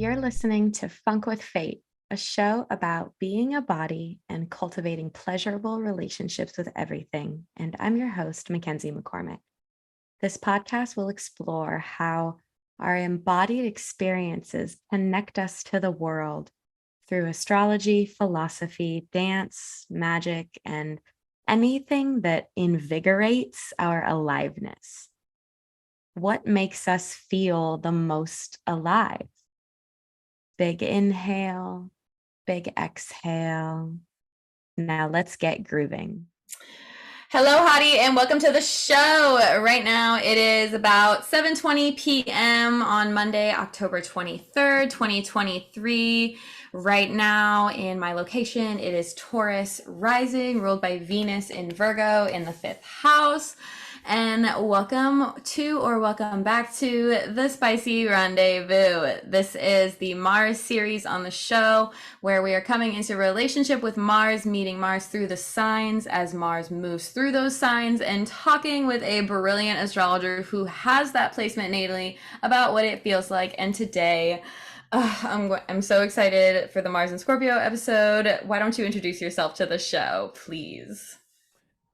You're listening to Funk with Fate, a show about being a body and cultivating pleasurable relationships with everything. And I'm your host, Mackenzie McCormick. This podcast will explore how our embodied experiences connect us to the world through astrology, philosophy, dance, magic, and anything that invigorates our aliveness. What makes us feel the most alive? Big inhale, big exhale. Now let's get grooving. Hello, Hottie, and welcome to the show. Right now, it is about 7:20 p.m. on Monday, October 23rd, 2023. Right now, in my location, it is Taurus rising, ruled by Venus in Virgo in the 5th house. And welcome to or welcome back to the Spicy Rendezvous. This is the Mars series on the show where we are coming into relationship with Mars, meeting Mars through the signs as Mars moves through those signs, and talking with a brilliant astrologer who has that placement natally about what it feels like. And today, I'm so excited for the Mars and Scorpio episode. Why don't you introduce yourself to the show, please?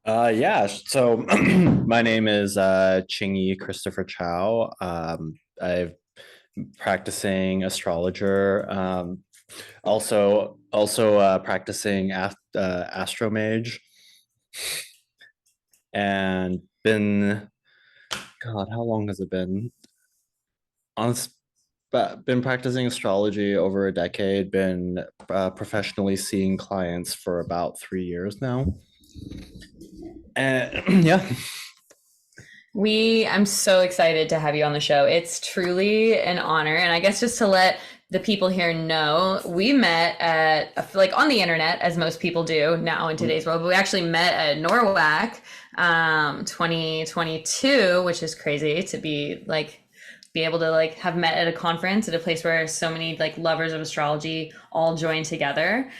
So my name is Ching Yee Christopher Chau. I'm practicing astrologer, also practicing astromage, and how long has it been? Been practicing astrology over a decade, been professionally seeing clients for about 3 years now. And yeah. I'm so excited to have you on the show. It's truly an honor. And I guess just to let the people here know, we met at on the internet, as most people do now in today's world, but we actually met at NORWAC 2022, which is crazy to be able to have met at a conference at a place where so many lovers of astrology all join together.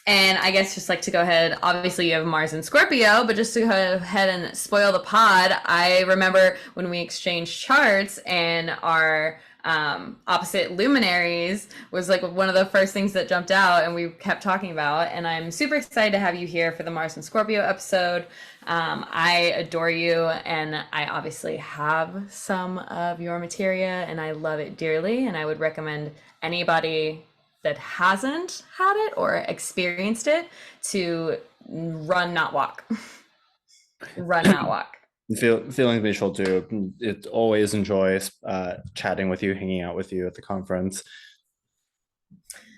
And I guess just to go ahead, obviously you have Mars and Scorpio, but just to go ahead and spoil the pod, I remember when we exchanged charts and our opposite luminaries was one of the first things that jumped out and we kept talking about. And I'm super excited to have you here for the Mars and Scorpio episode. I adore you, and I obviously have some of your materia and I love it dearly, and I would recommend anybody that hasn't had it or experienced it to run, not walk. Run, not walk. Feelings mutual too. It always enjoys chatting with you, hanging out with you at the conference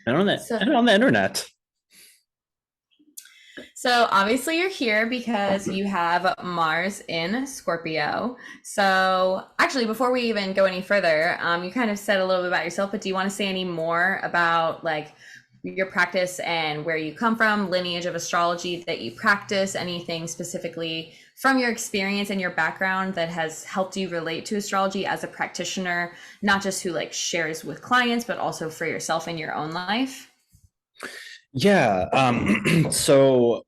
and on the internet. So obviously you're here because you have Mars in Scorpio. So actually, before we even go any further, you kind of said a little bit about yourself, but do you want to say any more about your practice and where you come from, lineage of astrology that you practice, anything specifically from your experience and your background that has helped you relate to astrology as a practitioner, not just who shares with clients, but also for yourself in your own life? Yeah. So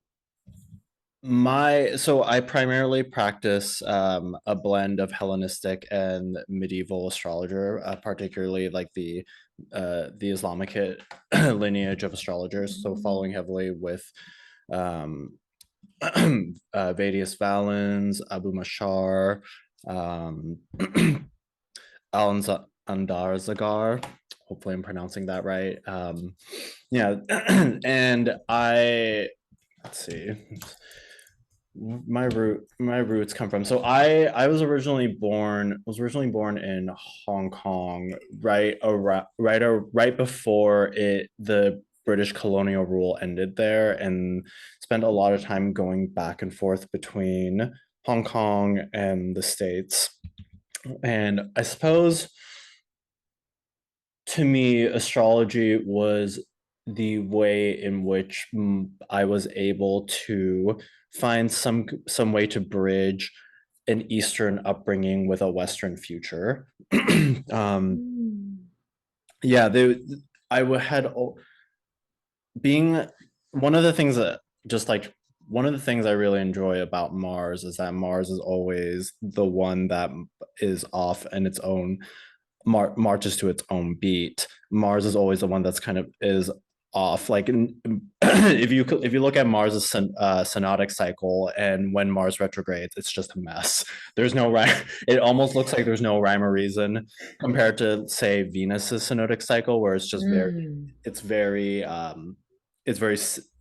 I primarily practice a blend of Hellenistic and medieval astrologer, particularly the Islamic lineage of astrologers. So following heavily with Vedius Valens, Abu Mashar, Andarzagar. Hopefully I'm pronouncing that right. And let's see, my roots come from. So I was originally born in Hong Kong, right before the British colonial rule ended there, and spent a lot of time going back and forth between Hong Kong and the States. And I suppose to me, astrology was the way in which I was able to find some way to bridge an Eastern upbringing with a Western future. Being one of the things that one of the things I really enjoy about Mars is that Mars is always the one that is off in its own marches to its own beat. Mars is always the one that's kind of is off. Like if you look at Mars's synodic cycle, and when Mars retrogrades, it's just a mess. There's no rhyme. It almost looks like there's no rhyme or reason compared to, say, Venus's synodic cycle, where it's just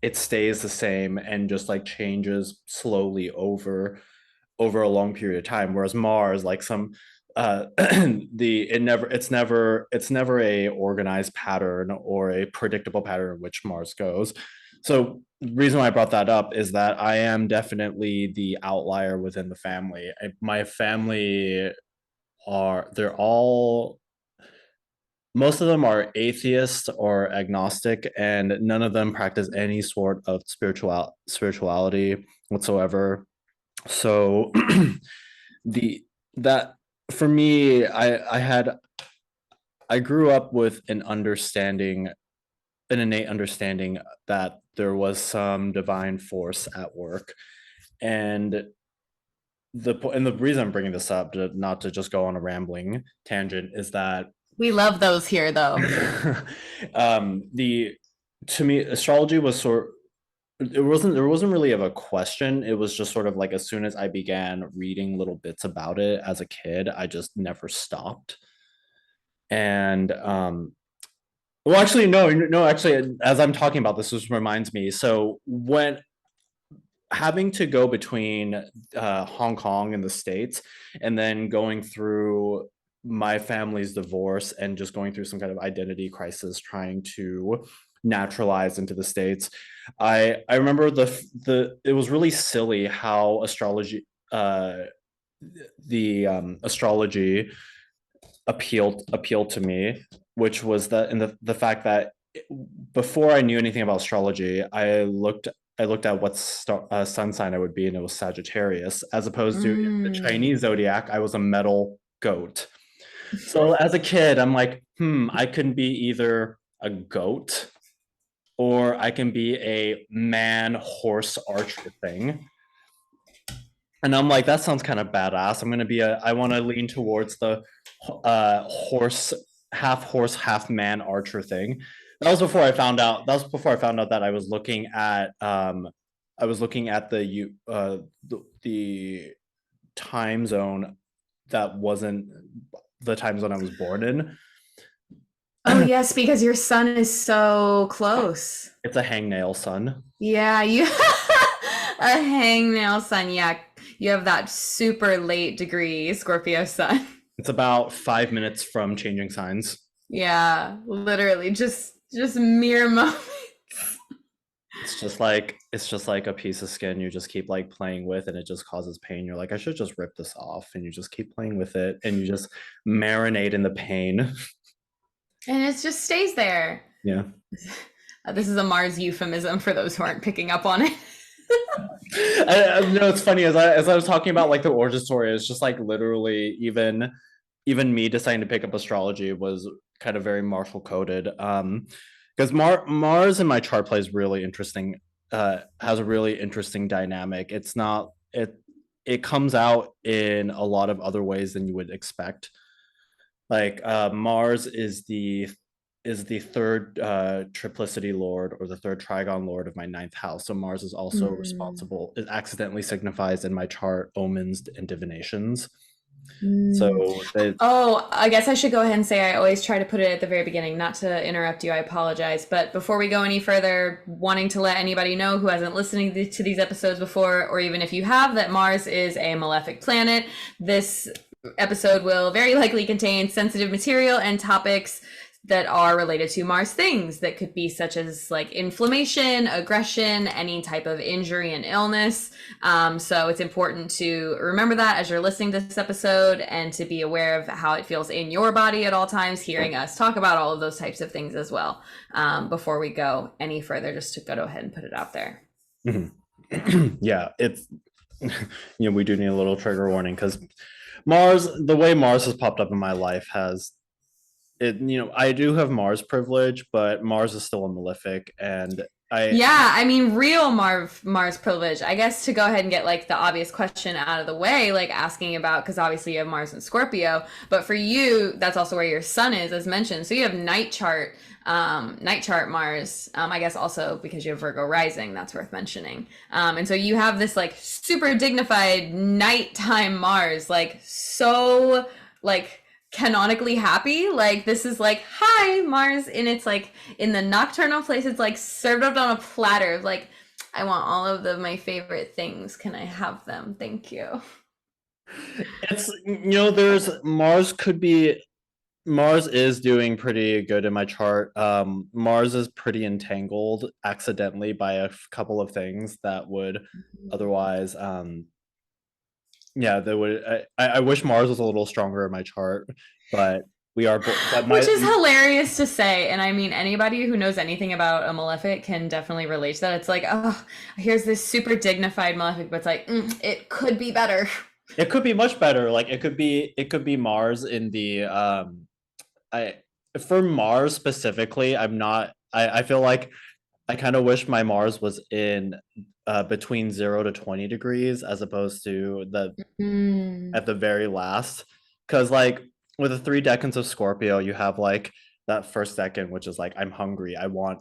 it stays the same and just like changes slowly over a long period of time. Whereas Mars, like some it's never a organized pattern or a predictable pattern in which Mars goes. So the reason why I brought that up is that I am definitely the outlier within the family. My family they're all, most of them are atheist or agnostic, and none of them practice any sort of spirituality whatsoever. So the that for me, I grew up with an innate understanding that there was some divine force at work. And the reason I'm bringing this up, not to just go on a rambling tangent, is that We love those here, though. To me, astrology was there wasn't really of a question. It was just sort of like, as soon as I began reading little bits about it as a kid, I just never stopped. And well, actually, no, actually, as I'm talking about this reminds me. So when having to go between Hong Kong and the States, and then going through my family's divorce and just going through some kind of identity crisis, trying to naturalize into the States, I remember it was really silly how astrology astrology appealed to me, which was that, and the fact that before I knew anything about astrology, I looked at what sun sign I would be, and it was Sagittarius, as opposed to the Chinese zodiac, I was a metal goat. So as a kid, I'm like, I can be either a goat or I can be a man horse archer thing. And I'm like, that sounds kind of badass. I want to lean towards the horse, half man archer thing. That was before I found out that I was looking at the time zone that wasn't the time zone I was born in. Oh, yes, because your sun is so close. It's a hangnail sun. Yeah, you a hangnail sun. Yeah, you have that super late degree Scorpio sun. It's about 5 minutes from changing signs. Yeah, literally just mere moments. It's just like a piece of skin you just keep like playing with, and it just causes pain. You're like, I should just rip this off, and you just keep playing with it, and you just marinate in the pain. And it just stays there. Yeah. This is a Mars euphemism for those who aren't picking up on it. I know it's funny, as I was talking about like the origin story, it's just like literally even me deciding to pick up astrology was kind of very Marshall coded. Because Mars in my chart plays really interesting, has a really interesting dynamic. It comes out in a lot of other ways than you would expect. Like Mars is the third triplicity lord, or the third trigon lord of my ninth house. So Mars is also responsible. It accidentally signifies in my chart omens and divinations. So I guess I should go ahead and say I always try to put it at the very beginning, not to interrupt you, I apologize. But before we go any further, wanting to let anybody know who hasn't listened to these episodes before, or even if you have, that Mars is a malefic planet. This episode will very likely contain sensitive material and topics that are related to Mars things that could be such as like inflammation, aggression, any type of injury and illness. So it's important to remember that as you're listening to this episode, and to be aware of how it feels in your body at all times, hearing us talk about all of those types of things as well. Before we go any further, just to go ahead and put it out there. Mm-hmm. Yeah, it's, we do need a little trigger warning, because Mars, the way Mars has popped up in my life has it, I do have Mars privilege, but Mars is still a malefic, and Yeah, I mean, real Mars privilege. I guess to go ahead and get like the obvious question out of the way, like asking about, because obviously you have Mars and Scorpio, but for you, that's also where your sun is, as mentioned. So you have night chart Mars. I guess also because you have Virgo rising, that's worth mentioning. And so you have this like super dignified nighttime Mars, like so like canonically happy. Like this is like, hi Mars, and it's like in the nocturnal place, it's like served up on a platter of like, I want all of my favorite things, can I have them, thank you. It's, there's Mars is doing pretty good in my chart. Mars is pretty entangled accidentally by a couple of things that would otherwise yeah, that would I wish Mars was a little stronger in my chart, but we are but Which is hilarious to say, and I mean anybody who knows anything about a malefic can definitely relate to that. It's like, oh, here's this super dignified malefic, but it's like, it could be better. It could be much better. Like it could be Mars in the I for Mars specifically, I feel like I kind of wish my Mars was in between 0 to 20 degrees as opposed to the at the very last. Because like with the 3 decans of Scorpio, you have like that first decan, which is like, I'm hungry, I want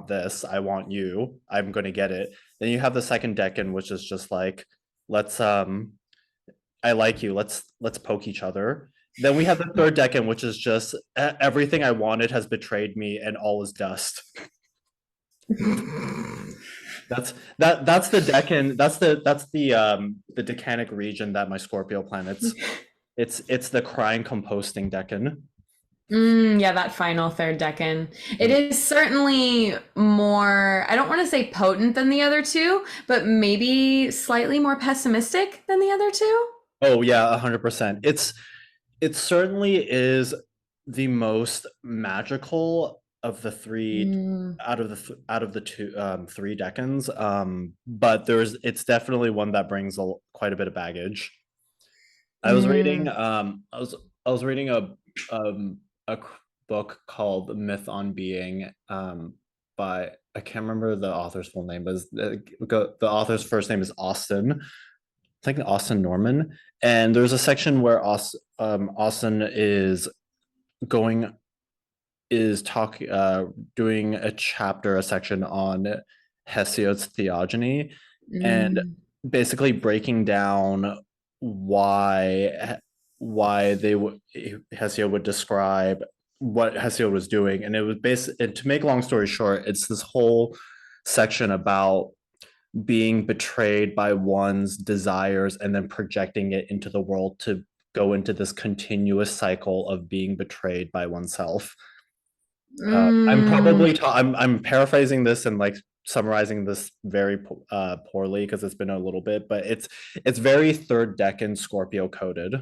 this, I want you, I'm gonna get it. Then you have the second decan, which is just like, let's I like you, let's poke each other. Then we have the third decan, which is just everything I wanted has betrayed me and all is dust. That's the decan, that's the decanic region that my Scorpio planets. It's the crying composting decan. Yeah, that final third decan. It is certainly more, I don't want to say potent than the other two, but maybe slightly more pessimistic than the other two. Oh yeah, 100%. It certainly is the most magical of the three out of the two 3 decans. But it's definitely one that brings quite a bit of baggage. I was reading I was reading a book called The Myth on Being by, I can't remember the author's full name, but the author's first name is Austin. I think Austin Norman. And there's a section where Austin is going is talking doing a section on Hesiod's theogony and basically breaking down why Hesiod would describe what Hesiod was doing. And it was basically, to make a long story short, it's this whole section about being betrayed by one's desires and then projecting it into the world to go into this continuous cycle of being betrayed by oneself. I'm paraphrasing this and like summarizing this very poorly because it's been a little bit, but it's very third decan Scorpio coded.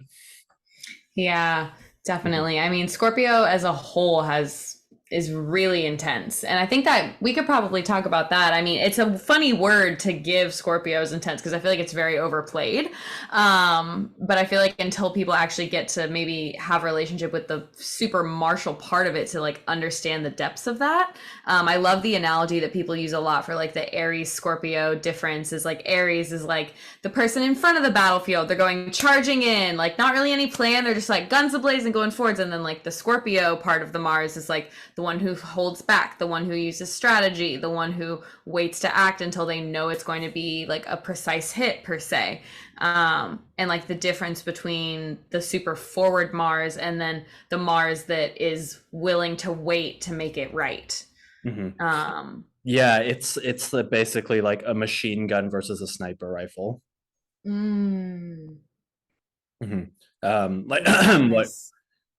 Yeah, definitely. I mean, Scorpio as a whole is really intense. And I think that we could probably talk about that. I mean, it's a funny word to give Scorpio's intense because I feel like it's very overplayed. But I feel like until people actually get to maybe have a relationship with the super martial part of it to like understand the depths of that. I love the analogy that people use a lot for like the Aries Scorpio difference is like Aries is like the person in front of the battlefield. They're going charging in, like not really any plan. They're just like guns ablaze and going forwards. And then like the Scorpio part of the Mars is like the one who holds back, the one who uses strategy, the one who waits to act until they know it's going to be like a precise hit per se. And like the difference between the super forward Mars and then the Mars that is willing to wait to make it right. Yeah, it's basically like a machine gun versus a sniper rifle.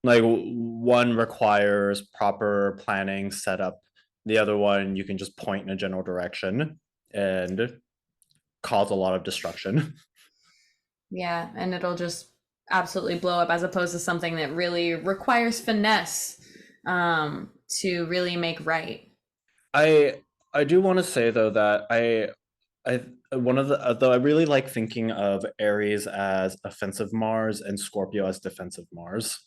Like one requires proper planning, setup. The other one, you can just point in a general direction and cause a lot of destruction. Yeah, and it'll just absolutely blow up as opposed to something that really requires finesse to really make right. I do want to say though that though I really like thinking of Aries as offensive Mars and Scorpio as defensive Mars.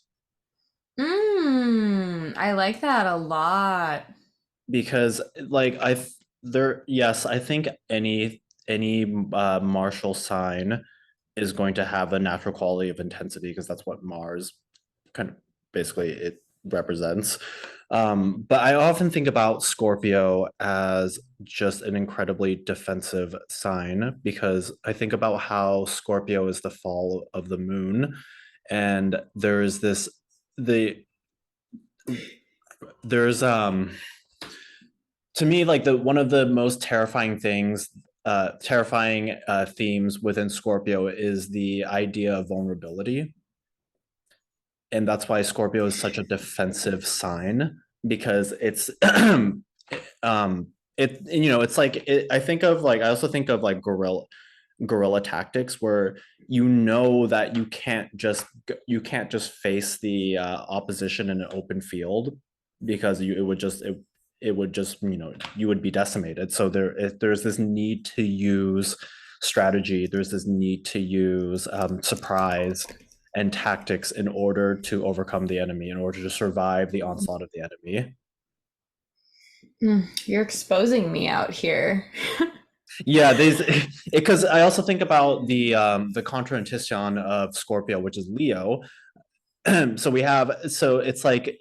I like that a lot. Because like yes, I think any martial sign is going to have a natural quality of intensity because that's what Mars kind of basically it represents. But I often think about Scorpio as just an incredibly defensive sign because I think about how Scorpio is the fall of the moon, and the there's to me like the one of the most terrifying themes within Scorpio is the idea of vulnerability, and that's why Scorpio is such a defensive sign because it's it's like I think of like I also think of like guerrilla tactics where that you can't just face the opposition in an open field because it would just you would be decimated. So there's this need to use strategy, there's this need to use surprise and tactics in order to overcome the enemy, in order to survive the onslaught of the enemy. You're exposing me out here. Yeah, because I also think about the contraintention of Scorpio, which is Leo. So it's like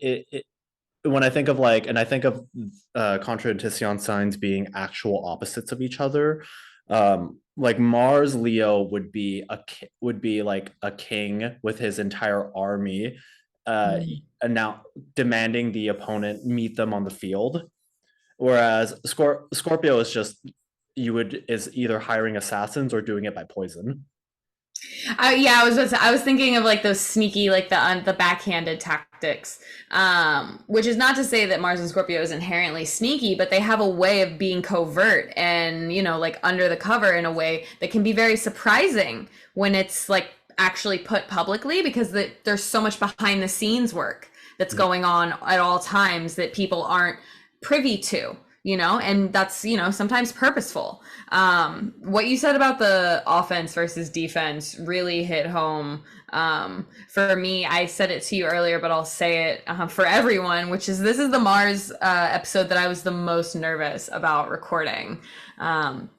when I think of and I think of contraintention signs being actual opposites of each other. Like Mars Leo would be like a king with his entire army, and now demanding the opponent meet them on the field. Whereas Scorpio is just is either hiring assassins or doing it by poison. Yeah, I was thinking of like those sneaky, like the backhanded tactics, which is not to say that Mars and Scorpio is inherently sneaky, but they have a way of being covert and like under the cover in a way that can be very surprising when it's like actually put publicly, because there's so much behind the scenes work that's going on at all times that people aren't privy to. And that's, sometimes purposeful. What you said about the offense versus defense really hit home. For me, I said it to you earlier, but I'll say it for everyone, which is this is the Mars episode that I was the most nervous about recording,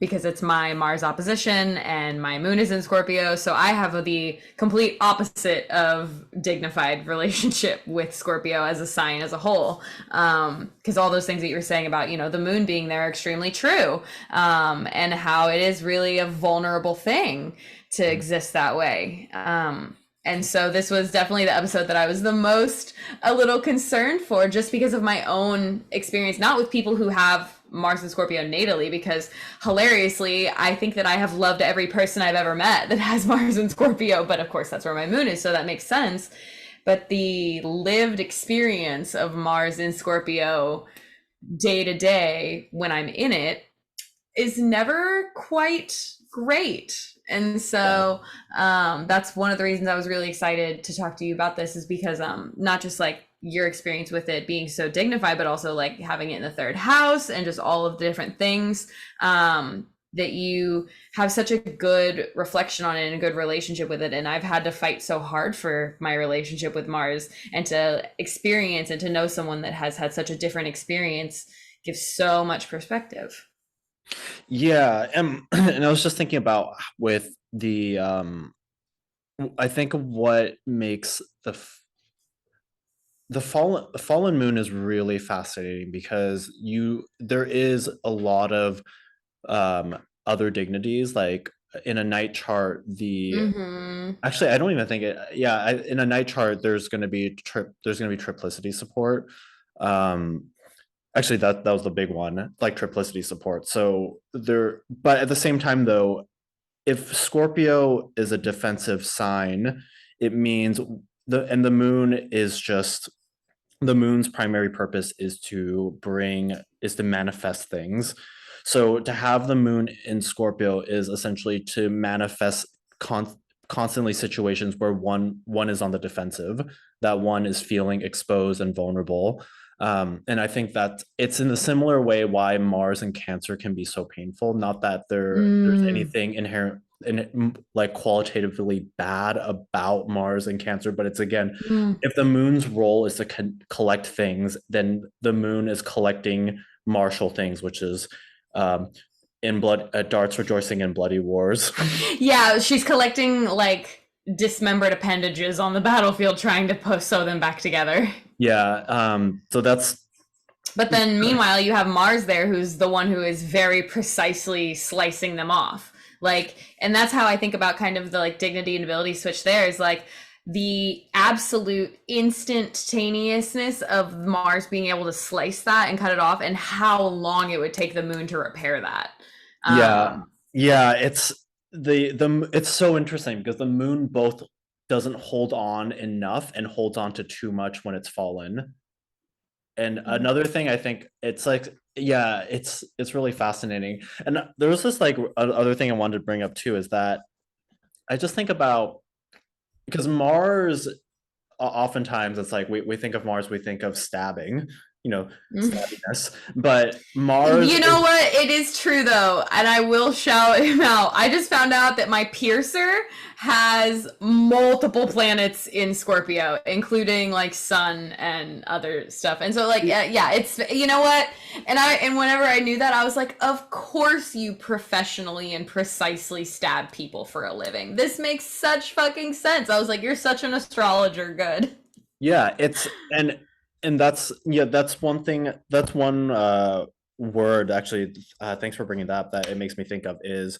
because it's my Mars opposition and my moon is in Scorpio. So I have the complete opposite of dignified relationship with Scorpio as a sign as a whole. Because all those things that you were saying about, the moon being there are extremely true, and how it is really a vulnerable thing to exist that way. And so this was definitely the episode that I was the most a little concerned for, just because of my own experience, not with people who have Mars and Scorpio natally, because hilariously, I think that I have loved every person I've ever met that has Mars and Scorpio, but of course that's where my moon is, so that makes sense. But the lived experience of Mars in Scorpio day to day when I'm in it is never quite great. And so that's one of the reasons I was really excited to talk to you about this, is because not just like your experience with it being so dignified, but also like having it in the third house and just all of the different things that you have such a good reflection on it and a good relationship with it. And I've had to fight so hard for my relationship with Mars, and to experience and to know someone that has had such a different experience gives so much perspective. Yeah, and I was just thinking about with the I think what makes the fallen moon is really fascinating because there is a lot of other dignities, like in a night chart. Actually, I don't even think it. Yeah, in a night chart, there's going to be triplicity support. Actually, that was the big one, like triplicity support. So but at the same time, though, if Scorpio is a defensive sign, it means the moon is just the moon's primary purpose is to manifest things. So to have the moon in Scorpio is essentially to manifest constantly situations where one is on the defensive, that one is feeling exposed and vulnerable. And I think that it's in a similar way why Mars and Cancer can be so painful. Not that there's anything inherent and like qualitatively bad about Mars and Cancer, but it's again, if the moon's role is to collect things, then the moon is collecting martial things, which is in blood darts rejoicing in bloody wars. Yeah, she's collecting like dismembered appendages on the battlefield, trying to sew them back together. Yeah, so that's. But then meanwhile, you have Mars there, who's the one who is very precisely slicing them off. Like, and that's how I think about kind of the like dignity and ability switch there is like the absolute instantaneousness of Mars being able to slice that and cut it off, and how long it would take the moon to repair that. Yeah, it's it's so interesting because the moon both doesn't hold on enough and holds on to too much when it's fallen. And another thing I think it's like, yeah, it's really fascinating. And there was this like other thing I wanted to bring up too is that I just think about, because Mars, oftentimes it's like we think of Mars, we think of stabbing, stabbiness, but Mars. You know what? It is true though, and I will shout him out. I just found out that my piercer has multiple planets in Scorpio, including like Sun and other stuff. And so like yeah, it's, you know what? And whenever I knew that, I was like, of course you professionally and precisely stab people for a living. This makes such fucking sense. I was like, you're such an astrologer. Good. Yeah, it's and that's one thing, that's one word actually, thanks for bringing that up, that it makes me think of is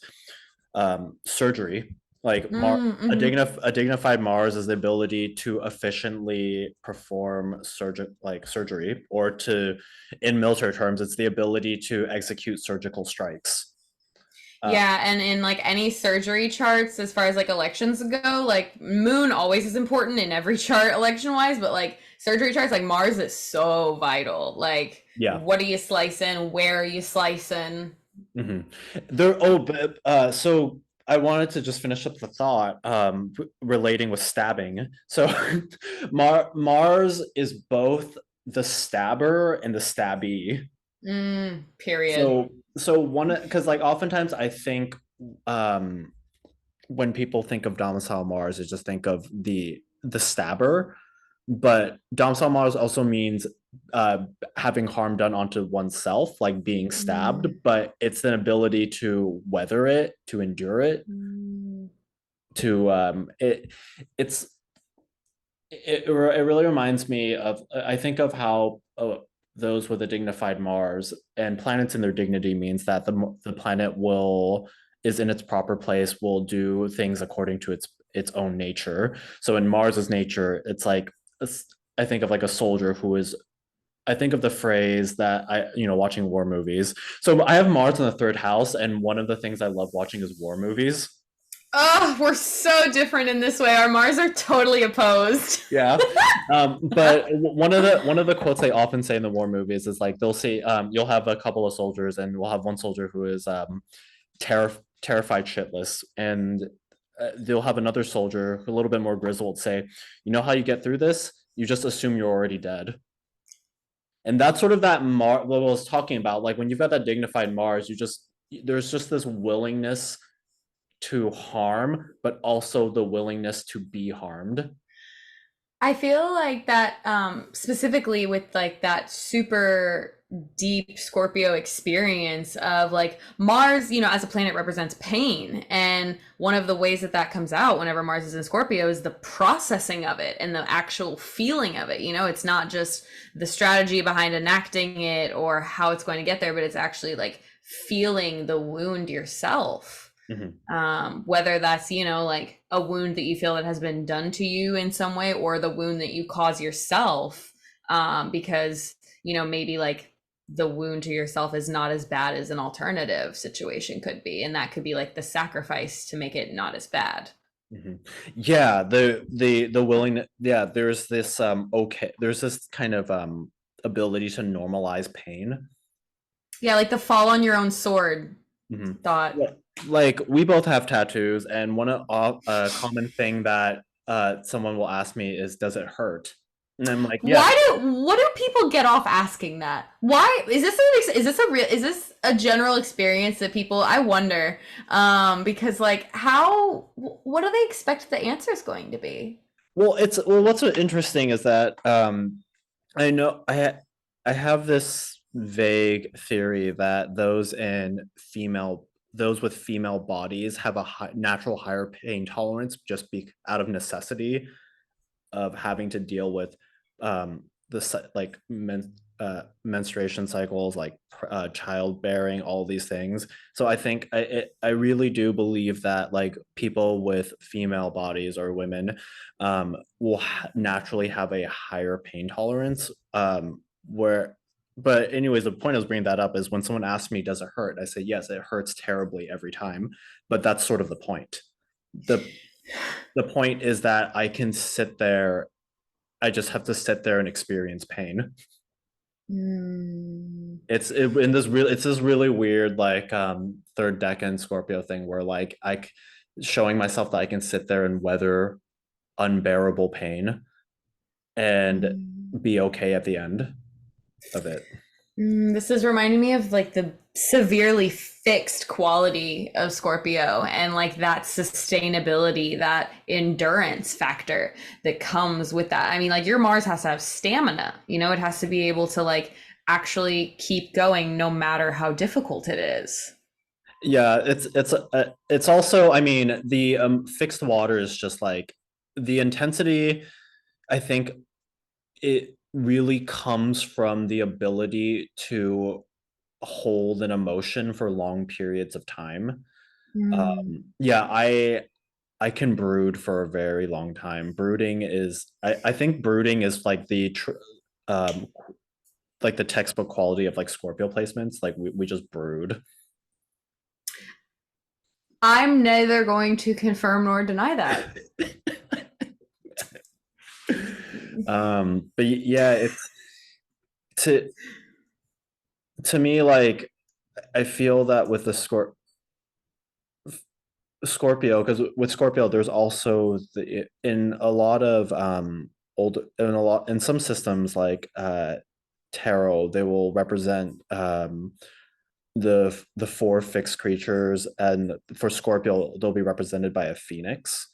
surgery. Like a dignified Mars is the ability to efficiently perform surgery, or to, in military terms, it's the ability to execute surgical strikes. Yeah, and in like any surgery charts, as far as like elections go, like moon always is important in every chart election wise, but like surgery charts, like Mars is so vital. Like, what are you slicing? Where are you slicing? So I wanted to just finish up the thought relating with stabbing. So Mars is both the stabber and the stabbee. Period. So one, because like oftentimes I think when people think of domicile Mars, they just think of the stabber, but domicile Mars also means having harm done onto oneself, like being stabbed, but it's an ability to weather it, to endure it, to it really reminds me of, I think of how those with a dignified Mars and planets in their dignity means that the planet is in its proper place, will do things according to its own nature. So in Mars's nature, it's like, I think of like a soldier who is, I think of the phrase that watching war movies. So I have Mars in the third house, and one of the things I love watching is war movies. Oh, we're so different in this way. Our Mars are totally opposed. Yeah. But one of the quotes they often say in the war movies is like, they'll say, you'll have a couple of soldiers, and we'll have one soldier who is terrified shitless, and they'll have another soldier who a little bit more grizzled say, you know how you get through this? You just assume you're already dead. And that's sort of that what I was talking about. Like when you've got that dignified Mars, there's just this willingness to harm, but also the willingness to be harmed. I feel like that specifically with like that super deep Scorpio experience of like Mars, as a planet represents pain. And one of the ways that comes out whenever Mars is in Scorpio is the processing of it and the actual feeling of it. It's not just the strategy behind enacting it or how it's going to get there, but it's actually like feeling the wound yourself. Whether that's, like a wound that you feel that has been done to you in some way, or the wound that you cause yourself, because, maybe like the wound to yourself is not as bad as an alternative situation could be. And that could be like the sacrifice to make it not as bad. Yeah. The willingness. Yeah. There's this, there's this kind of ability to normalize pain. Yeah. Like the fall on your own sword thought. Yeah. Like we both have tattoos, and one a common thing that someone will ask me is, does it hurt? And I'm like, yeah. What do people get off asking that? Why is this a general experience that people, I wonder, because like what do they expect the answer is going to be? Well, what's interesting is that I know I have this vague theory that those with female bodies have a natural higher pain tolerance just out of necessity of having to deal with menstruation cycles, like childbearing, all these things. So I think I really do believe that like people with female bodies or women will naturally have a higher pain tolerance. But anyways, the point I was bringing that up is when someone asks me, does it hurt? I say, yes, it hurts terribly every time. But that's sort of the point. The point is that I can sit there. I just have to sit there and experience pain. It's this really weird like third decan Scorpio thing where like showing myself that I can sit there and weather unbearable pain and be okay at the end of it. This is reminding me of like the severely fixed quality of Scorpio and like that sustainability, that endurance factor that comes with that. I mean, like your Mars has to have stamina, you know, it has to be able to like actually keep going no matter how difficult it is. Yeah, it's also, I mean, the fixed water is just like the intensity, I think it really comes from the ability to hold an emotion for long periods of time. Yeah, I can brood for a very long time. Brooding is, I think brooding is like like the textbook quality of like Scorpio placements. Like we just brood. I'm neither going to confirm nor deny that. But yeah, it's to me, like I feel that with the Scorpio, because with Scorpio, there's also in a lot of in some systems like tarot, they will represent the four fixed creatures, and for Scorpio, they'll be represented by a phoenix.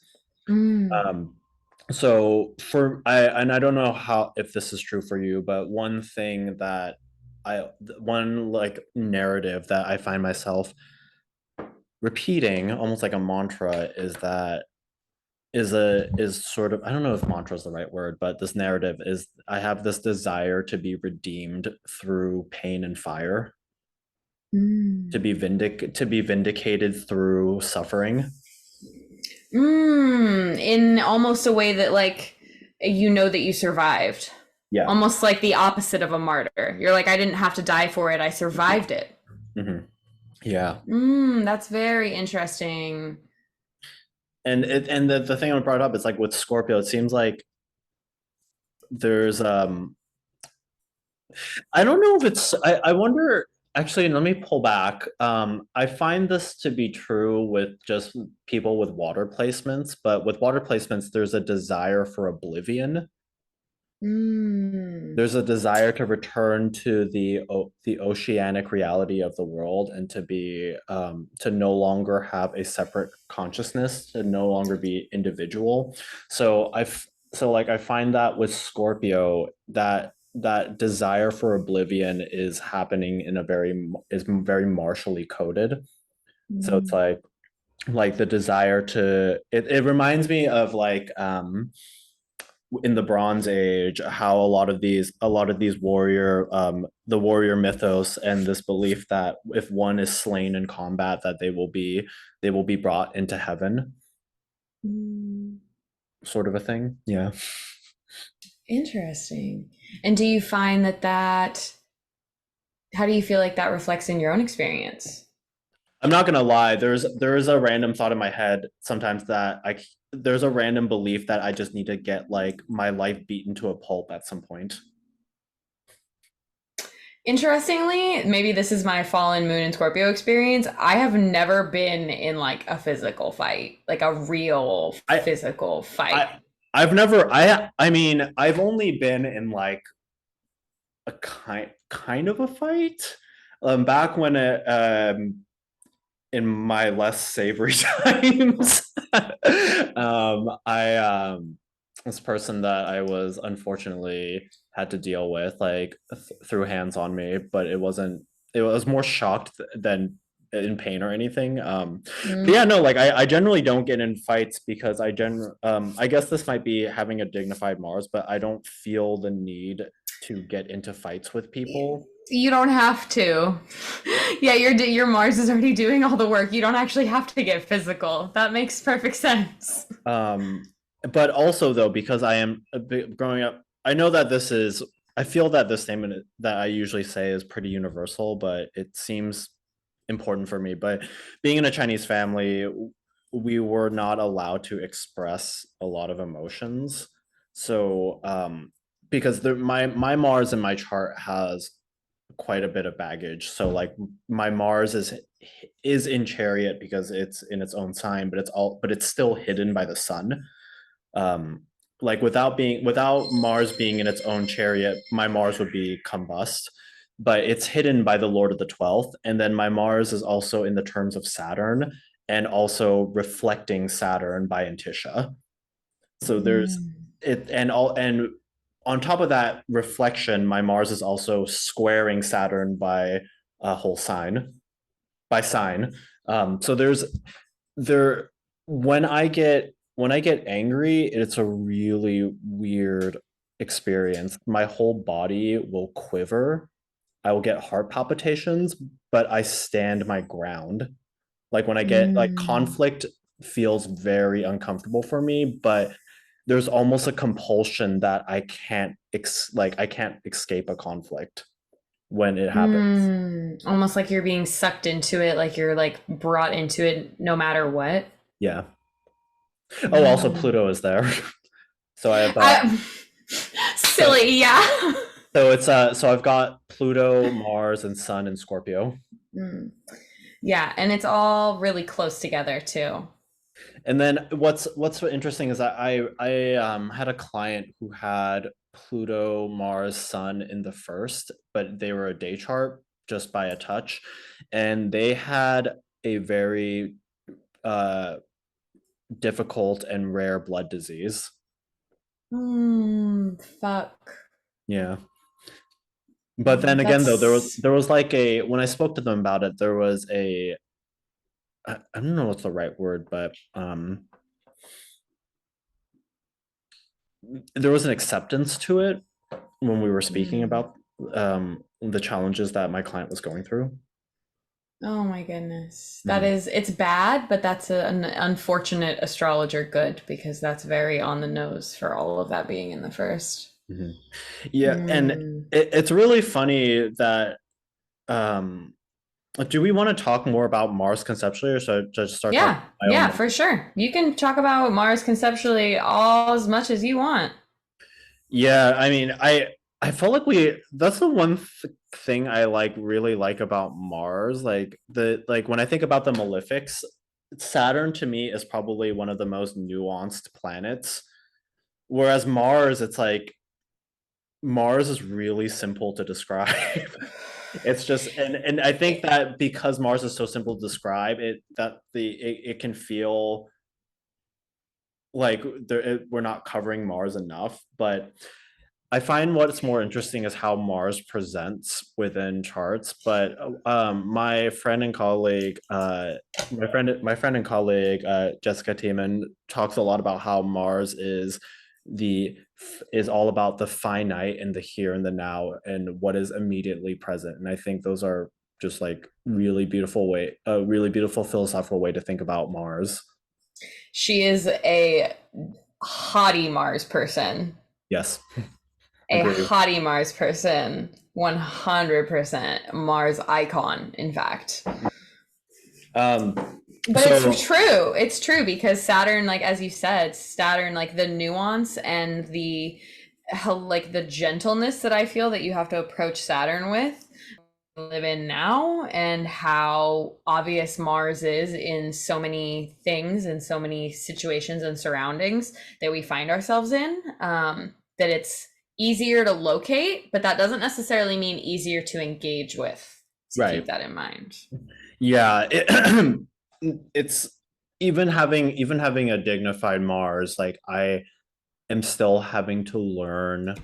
So I don't know how if this is true for you, but one thing that one like narrative that I find myself repeating almost like a mantra is sort of, I don't know if mantra is the right word, but this narrative is I have this desire to be redeemed through pain and fire, to be vindicated through suffering. In almost a way that like you know that you survived. Yeah. Almost like the opposite of a martyr. You're like, I didn't have to die for it, I survived it. Yeah. That's very interesting. And the thing I brought up is like with Scorpio, it seems like there's I don't know if it's I wonder, actually, let me pull back. I find this to be true with just people with water placements, but with water placements, there's a desire for oblivion. There's a desire to return to the oceanic reality of the world and to be to no longer have a separate consciousness, to no longer be individual. So I find that with Scorpio, that desire for oblivion is happening in is very martially coded. So it's like the desire to it reminds me of like in the Bronze Age, how a lot of these warrior the warrior mythos and this belief that if one is slain in combat, that they will be brought into heaven, sort of a thing. Yeah. Interesting. And do you find that how do you feel like that reflects in your own experience? I'm not gonna lie, there is a random thought in my head sometimes that there's a random belief that I just need to get like my life beaten to a pulp at some point. Interestingly, maybe this is my fallen moon and Scorpio experience. I have never been in like a physical fight, like a real physical fight. I mean, I've only been in like a kind of a fight. Back when in my less savory times, this person that I was unfortunately had to deal with, like threw hands on me, but it wasn't. It was more shocked than in pain or anything. But yeah, no, like I generally don't get in fights because I guess this might be having a dignified Mars, but I don't feel the need to get into fights with people. You don't have to. Yeah, your Mars is already doing all the work. You don't actually have to get physical. That makes perfect sense. But also though, because I am a bit growing up, I know that I feel that this statement that I usually say is pretty universal, but it seems important for me. But being in a Chinese family, we were not allowed to express a lot of emotions. So, because my Mars in my chart has quite a bit of baggage. So like my Mars is in Chariot because it's in its own sign, but it's still hidden by the sun. Like without Mars being in its own chariot, my Mars would be combust, but it's hidden by the Lord of the 12th. And then my Mars is also in the terms of Saturn and also reflecting Saturn by Antisha. So there's it and on top of that reflection, my Mars is also squaring Saturn by a whole sign by sign. So there when I get angry, it's a really weird experience. My whole body will quiver. I will get heart palpitations, but I stand my ground. Like when I get like conflict feels very uncomfortable for me, but there's almost a compulsion that I can't escape a conflict when it happens. Almost like you're being sucked into it, like you're like brought into it no matter what. Yeah. Oh, also Pluto is there. So I have silly, yeah. So it's so I've got Pluto, Mars, and Sun in Scorpio. Yeah, and it's all really close together too. And then what's interesting is that I had a client who had Pluto, Mars, Sun in the first, but they were a day chart just by a touch, and they had a very difficult and rare blood disease. Fuck. Yeah. But then again, though, there was like when I spoke to them about it, there was I don't know what's the right word, but there was an acceptance to it when we were speaking about the challenges that my client was going through. Oh my goodness. It's bad, but that's an unfortunate astrologer good because that's very on the nose for all of that being in the first. Yeah, and it's really funny that do we want to talk more about Mars conceptually, or should I just start talking about my yeah, own? for sure. You can talk about Mars conceptually all as much as you want. Yeah, I mean, I felt like that's the one thing I really like about Mars. Like when I think about the malefics, Saturn to me is probably one of the most nuanced planets. Whereas Mars, it's like Mars is really simple to describe. It's just and I think that because Mars is so simple to describe, it can feel like we're not covering Mars enough, but I find what's more interesting is how Mars presents within charts. But my friend and colleague, Jessica Tiemann talks a lot about how Mars is all about the finite and the here and the now and what is immediately present. And I think those are just like a really beautiful philosophical way to think about Mars. She is a haughty Mars person. Yes. A haughty Mars person. 100% Mars icon, in fact. But it's true. It's true because Saturn, like as you said, Saturn, like the nuance and the gentleness that I feel that you have to approach Saturn with live in now, and how obvious Mars is in so many things and so many situations and surroundings that we find ourselves in, that it's easier to locate, but that doesn't necessarily mean easier to engage with. So keep that in mind. Yeah, it's even having a dignified Mars, like am still having to learn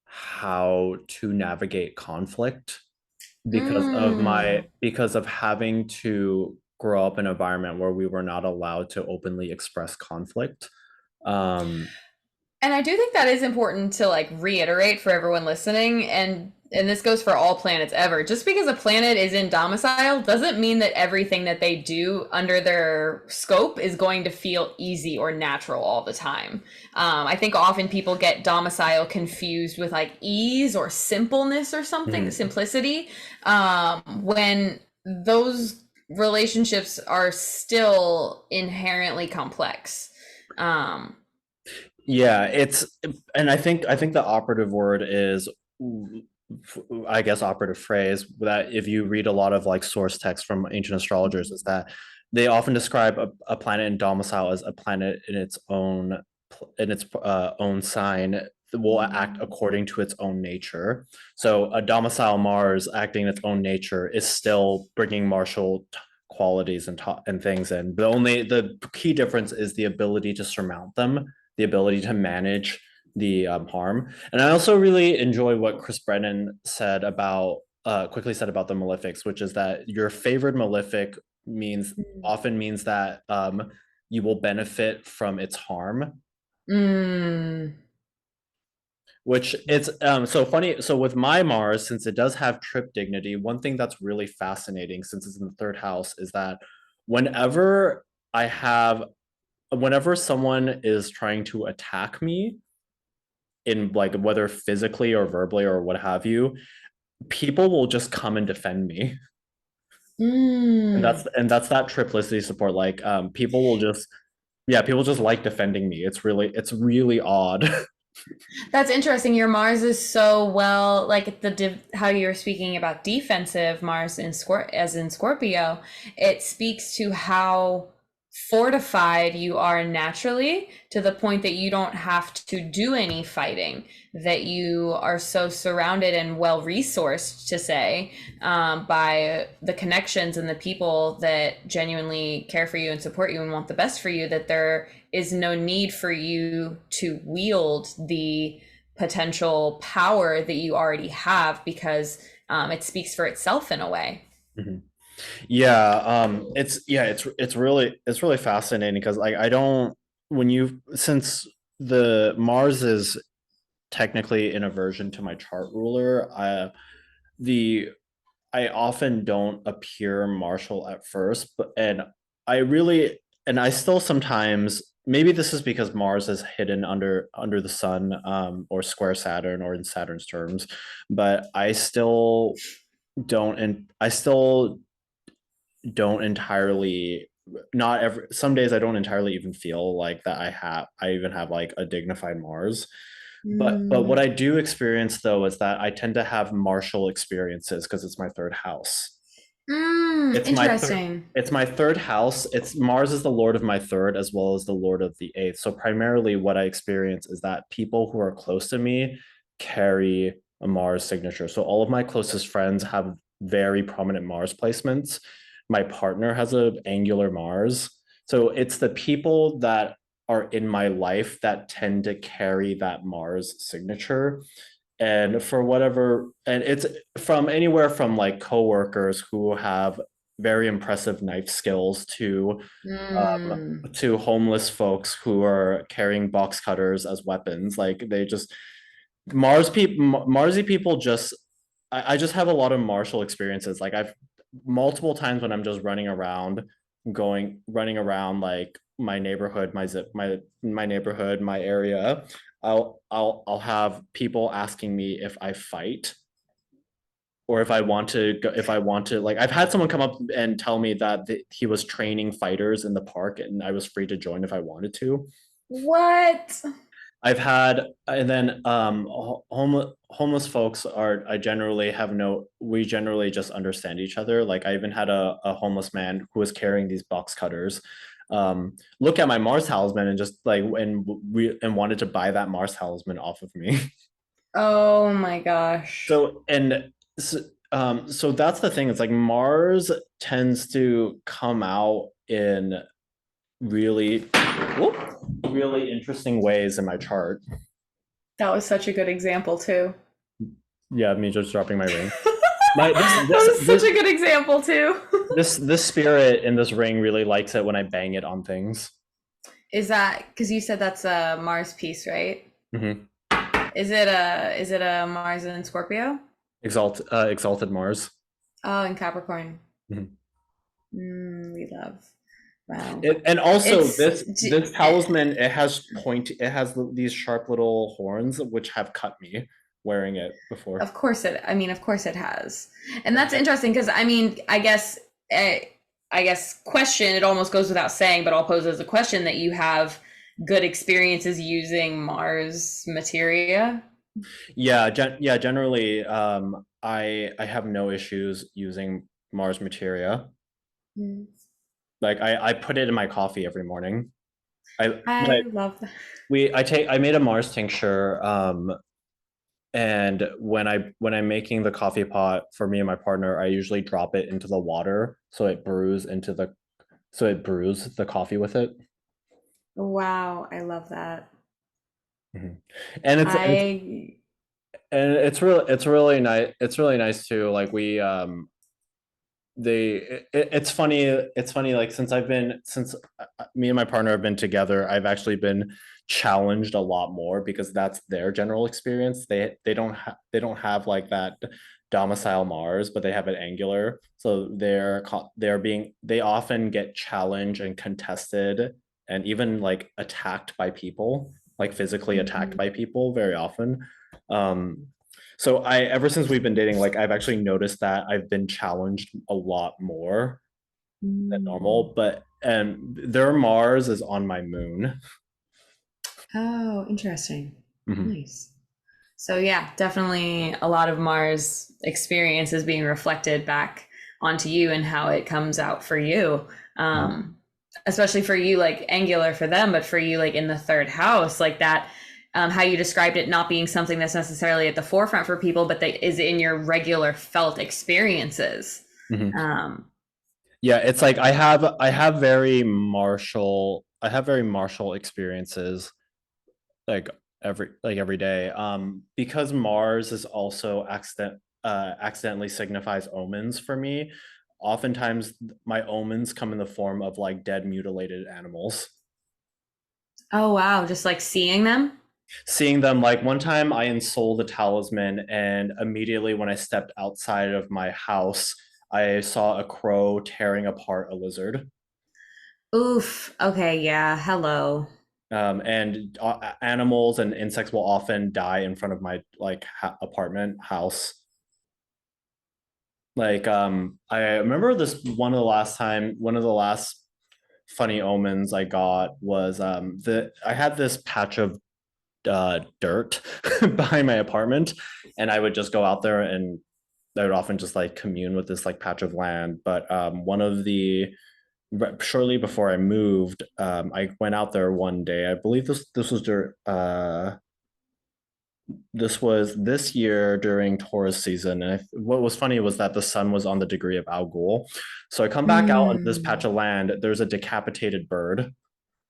how to navigate conflict Mm. because of having to grow up in an environment where we were not allowed to openly express conflict. Um, And I do think that is important to like reiterate for everyone listening, and this goes for all planets ever. Just because a planet is in domicile doesn't mean that everything that they do under their scope is going to feel easy or natural all the time. I think often people get domicile confused with like ease or simpleness or something, mhm. simplicity, when those relationships are still inherently complex. Um, Yeah, and I think the operative word is, I guess, operative phrase that if you read a lot of like source text from ancient astrologers is that they often describe a planet in domicile as a planet in its own sign that will act according to its own nature. So a domicile Mars acting in its own nature is still bringing martial qualities and things in. The key difference is the ability to surmount them, the ability to manage the harm. And I also really enjoy what Chris Brennan said about quickly said about the malefics, which is that your favored malefic means often means that you will benefit from its harm, Mm. which it's so funny. So with my Mars, since it does have trip dignity, one thing that's really fascinating since it's in the third house is that whenever I have whenever someone is trying to attack me in like whether physically or verbally or what have you, people will just come and defend me. Mm. And that's that triplicity support. Like people will just yeah, people just like defending me. It's really odd. That's interesting. Your Mars is so well, like how you were speaking about defensive Mars in as in Scorpio. It speaks to how fortified you are naturally to the point that you don't have to do any fighting, that you are so surrounded and well resourced, to say, by the connections and the people that genuinely care for you and support you and want the best for you, that there is no need for you to wield the potential power that you already have, because it speaks for itself in a way. Mhm. Yeah, it's really fascinating because like I don't when you since the Mars is technically in aversion to my chart ruler, the I often don't appear martial at first, but I really and I still sometimes maybe this is because Mars is hidden under the sun or square Saturn or in Saturn's terms, but I still don't entirely not every some days I don't entirely even feel like that I even have like a dignified Mars. But what Mm. I do experience though is that I tend to have martial experiences because it's my third house. Mm, It's my third interesting. it's my third house. It's Mars is the lord of my third as well as the lord of the eighth. So primarily what I experience is that people who are close to me carry a Mars signature. So all of my closest friends have very prominent Mars placements. My partner has an angular Mars. So it's the people that are in my life that tend to carry that Mars signature. And for whatever, and it's from anywhere from like coworkers who have very impressive knife skills Mm. to homeless folks who are carrying box cutters as weapons. Like they just Marsy people just I just have a lot of martial experiences. Like I've multiple times when I'm just running around like my neighborhood, my neighborhood, my area. I'll have people asking me if I fight or if I want to go, if I want to like I've had someone come up and tell me that he was training fighters in the park and I was free to join if I wanted to. What? I've had, and then homeless folks are, we generally just understand each other. Like I even had a homeless man who was carrying these box cutters, look at my Mars talisman and just like, and wanted to buy that Mars talisman off of me. Oh my gosh. So, and so that's the thing. It's like Mars tends to come out in really, whoop, really interesting ways in my chart. That was such a good example too. Yeah, me just dropping my ring. My That was such a good example too. this spirit in this ring really likes it when I bang it on things. Is that because you said that's a Mars piece, right? Mm-hmm. Is it a Mars in Scorpio? Exalted Mars. Oh, in Capricorn. Mhm. We love. Wow. And also It's this talisman, it has these sharp little horns which have cut me wearing it before. of course it has. And that's interesting because I guess question, it almost goes without saying, but I'll pose as a question that you have good experiences using Mars materia. Yeah, generally, I have no issues using Mars materia. Mm. Like I put it in my coffee every morning. I love that. I made a Mars tincture, and when I'm making the coffee pot for me and my partner, I usually drop it into the water so it brews the coffee with it. Wow, I love that. Mhm. And I it's really nice. It's really nice too. Like it's funny, like since me and my partner have been together, I've actually been challenged a lot more because that's their general experience. They don't have like that domicile Mars, but they have it angular, so they often get challenged and contested and even like attacked by people, like physically attacked Mhm. by people very often. um so ever since we've been dating, like I've actually noticed that I've been challenged a lot more than Mm. normal, but and their Mars is on my moon. Oh, interesting. Mhm. Nice. So yeah, definitely a lot of Mars experience is being reflected back onto you and how it comes out for you. Um, Especially for you, like angular for them, but for you, like in the third house, like that, how you described it not being something that's necessarily at the forefront for people, but that is in your regular felt experiences. Mhm. Um, Yeah, it's like I have very martial experiences like every day. Because Mars is also accidentally signifies omens for me. Oftentimes my omens come in the form of like dead mutilated animals. oh wow, just like seeing them. Seeing them, like one time I ensouled a talisman, and immediately when I stepped outside of my house, I saw a crow tearing apart a lizard. Oof. Okay, yeah. Hello. And animals and insects will often die in front of my like apartment house. Like I remember this one of the last funny omens I got was the I had this patch of dirt behind my apartment, and I would just go out there and I would often just like commune with this like patch of land. But one of the shortly before I moved, I went out there one day. I believe this was this year during Taurus season. And what was funny was that the sun was on the degree of Algol. So I come back out on this patch Mm. of land. There's a decapitated bird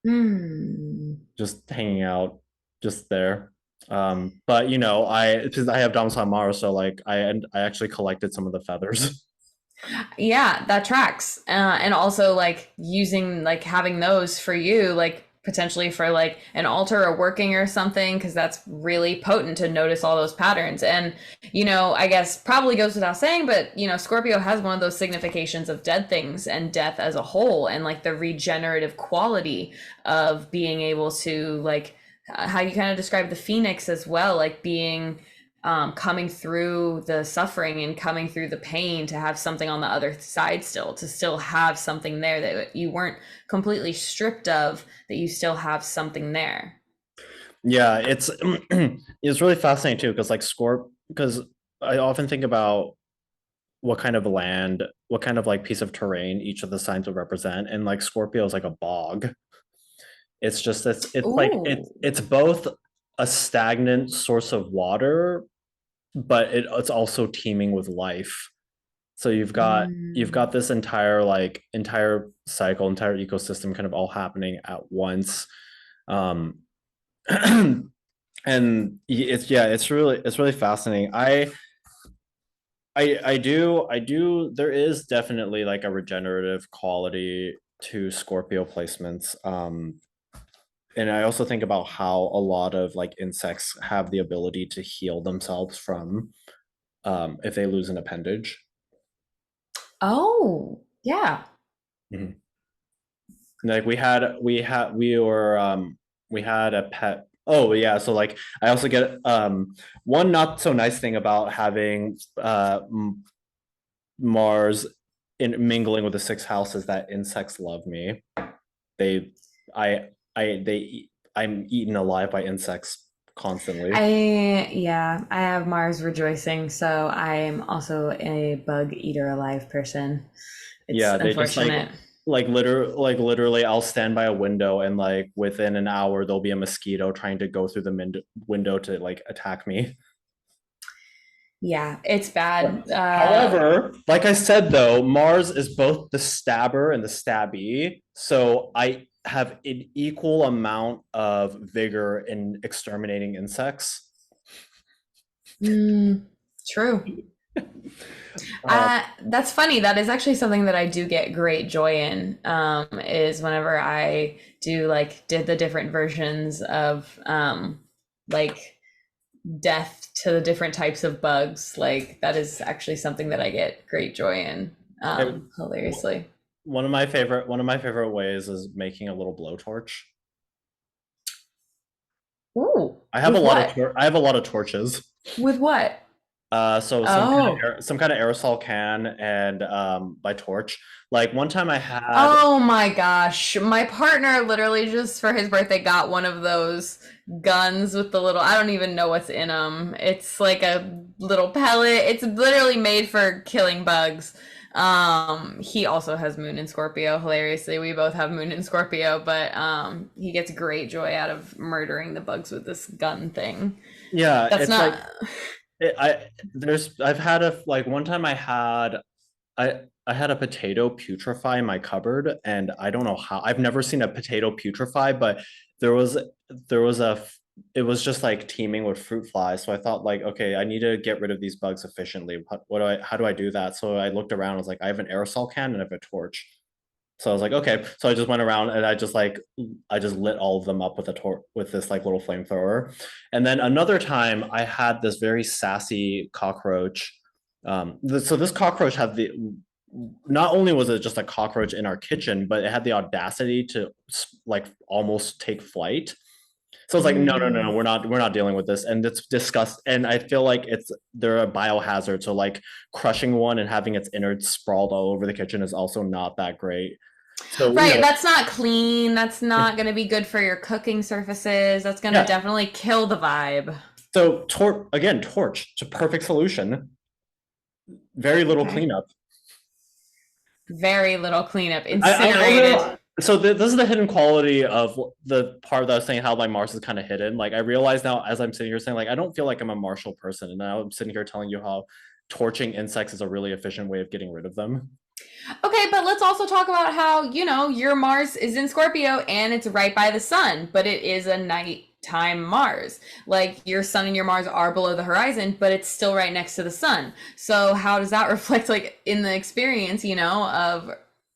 Mm. just hanging out just there. But you know, because I have domicile Mars, so like I actually collected some of the feathers. Yeah, that tracks. And also like using like having those for you, like potentially for like an altar or working or something, because that's really potent to notice all those patterns. And I guess probably goes without saying, but Scorpio has one of those significations of dead things and death as a whole, and like the regenerative quality of being able to like how you kind of describe the phoenix as well, like being coming through the suffering and coming through the pain to have something on the other side still, to still have something there that you weren't completely stripped of, that you still have something there. Yeah, it's it's really fascinating too, because I often think about what kind of like piece of terrain each of the signs would represent, and like Scorpio is like a bog. It's like Ooh. it's both a stagnant source of water, but it's also teeming with life. So you've got this entire cycle, entire ecosystem kind of all happening at once. And it's really fascinating. I do there is definitely like a regenerative quality to Scorpio placements. And I also think about how a lot of like insects have the ability to heal themselves from if they lose an appendage. Oh, yeah. Mhm. Like we had a pet. Oh yeah, so like I also get one not so nice thing about having Mars in mingling with the sixth house is that insects love me. They I'm eaten alive by insects constantly. I have Mars rejoicing, so I'm also a bug eater alive person. It's Yeah, they just unfortunate. literally I'll stand by a window and like within an hour there'll be a mosquito trying to go through the window to like attack me. Yeah, it's bad. However, like I said though, Mars is both the stabber and the stabby. So I have an equal amount of vigor in exterminating insects. mm, true. Um, That's funny. That is actually something that I do get great joy in, is whenever I did the different versions of like death to the different types of bugs. Like that is actually something that I get great joy in, I- hilariously. one of my favorite ways is making a little blowtorch. Ooh, I have a with lot of what? I have a lot of torches. With what? So Oh. some kind of aerosol can and my torch. Like one time I had Oh my gosh. My partner literally just for his birthday got one of those guns with the little, I don't even know what's in them. It's like a little pellet. It's literally made for killing bugs. He also has Moon in Scorpio. Hilariously, we both have Moon in Scorpio, but he gets great joy out of murdering the bugs with this gun thing. yeah, That's it's like not I've had a like one time I had a potato putrefy in my cupboard, and I don't know how. I've never seen a potato putrefy, but there was there was a it was just like teeming with fruit flies. So I thought like, okay, I need to get rid of these bugs efficiently. How do I do that? So I looked around. I was like, I have an aerosol can and I have a torch. So I was like, okay. So I just went around and I just lit all of them up with with this like little flamethrower. And then another time I had this very sassy cockroach. So this cockroach had the not only was it just a cockroach in our kitchen, but it had the audacity to like almost take flight. So it's like, no, no, no, no, mm, we're not dealing with this, and it's disgust. And I feel like they're a biohazard. So like crushing one and having its innards sprawled all over the kitchen is also not that great. So right, that's not clean. That's not it's- going to be good for your cooking surfaces. That's going to yeah. definitely kill the vibe. So torch, it's a perfect solution. Very little Okay. cleanup. Very little cleanup. I Incinerated. so this is the hidden quality of the part that I was saying how like Mars is kind of hidden. Like I realize now as I'm sitting here saying like I don't feel like I'm a martial person, and now I'm sitting here telling you how torching insects is a really efficient way of getting rid of them. Okay, but let's also talk about how, your Mars is in Scorpio and it's right by the sun, but it is a nighttime Mars. Like your sun and your Mars are below the horizon, but it's still right next to the sun. So how does that reflect like in the experience, of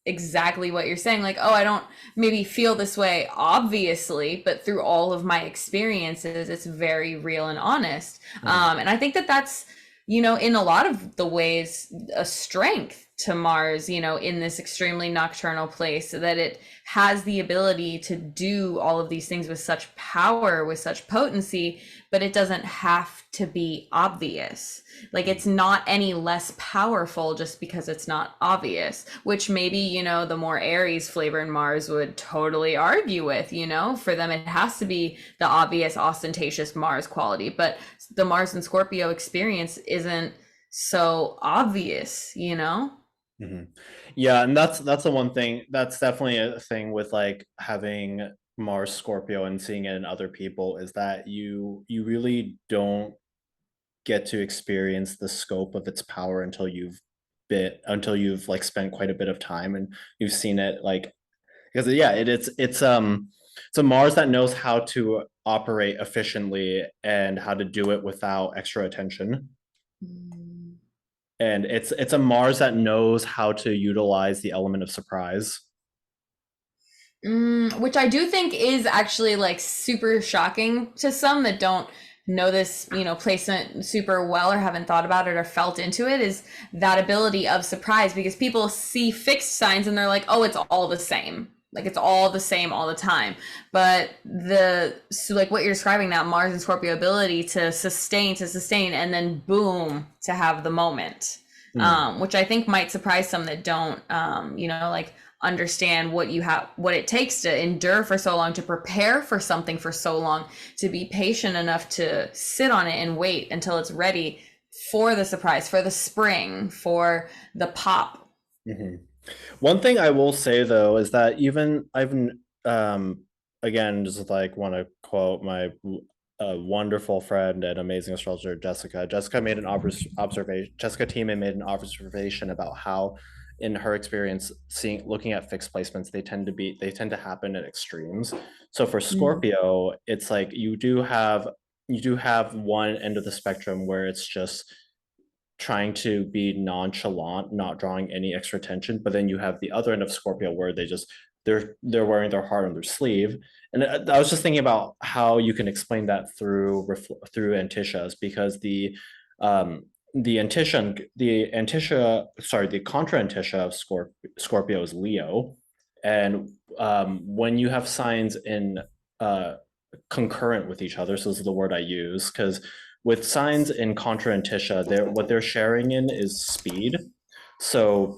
exactly what you're saying? Like, oh, I don't maybe feel this way, obviously, but through all of my experiences, it's very real and honest. And I think that that's, in a lot of the ways, a strength to Mars, in this extremely nocturnal place, so that it has the ability to do all of these things with such power, with such potency, but it doesn't have to be obvious. Like it's not any less powerful just because it's not obvious, which maybe, the more Aries flavor in Mars would totally argue with, for them, it has to be the obvious, ostentatious Mars quality. But the Mars and Scorpio experience isn't so obvious. Mhm. Yeah, and that's the one thing that's definitely a thing with like having Mars Scorpio and seeing it in other people is that you really don't get to experience the scope of its power until you've bit until you've like spent quite a bit of time and you've seen it like because yeah, it's a Mars that knows how to operate efficiently and how to do it without extra attention. Mm. And it's a Mars that knows how to utilize the element of surprise. Which I do think is actually like super shocking to some that don't know this, placement super well or haven't thought about it or felt into it, is that ability of surprise, because people see fixed signs and they're like, oh, it's all the same. Like it's all the same all the time. But like what you're describing, that Mars and Scorpio ability to sustain and then boom, to have the moment. Which I think might surprise some that don't, like understand what it takes to endure for so long, to prepare for something for so long, to be patient enough to sit on it and wait until it's ready for the surprise, for the spring, for the pop. Mm-hmm. One thing I will say though is that even I've again just like want to quote my wonderful friend and amazing astrologer Jessica. Jessica made an observation. Jessica Teeman made an observation about how, in her experience, looking at fixed placements, they tend to happen at extremes. So for Scorpio, it's like you do have one end of the spectrum where it's just trying to be nonchalant, not drawing any extra attention, but then you have the other end of Scorpio where they're wearing their heart on their sleeve. And I was just thinking about how you can explain that through antishas, because the contra antisha of Scorpio is Leo. And when you have signs in concurrent with each other, so this is the word I use, because with signs in contra antisha, what they're sharing in is speed. So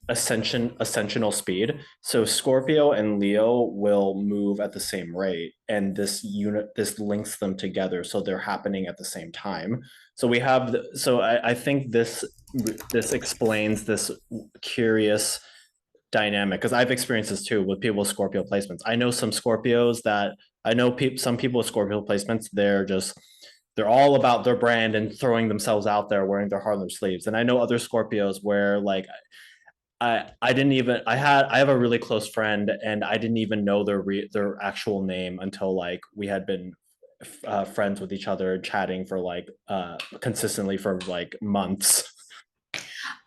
ascensional speed. So Scorpio and Leo will move at the same rate, and this links them together, so they're happening at the same time. So I think this explains this curious dynamic, because I've experienced this too with people with Scorpio placements. I know some Scorpios that some people with Scorpio placements, they're all about their brand and throwing themselves out there, wearing their heart on their sleeves. And I know other Scorpios where like I have a really close friend and I didn't even know their actual name until like we had been friends with each other, chatting for like consistently for like months.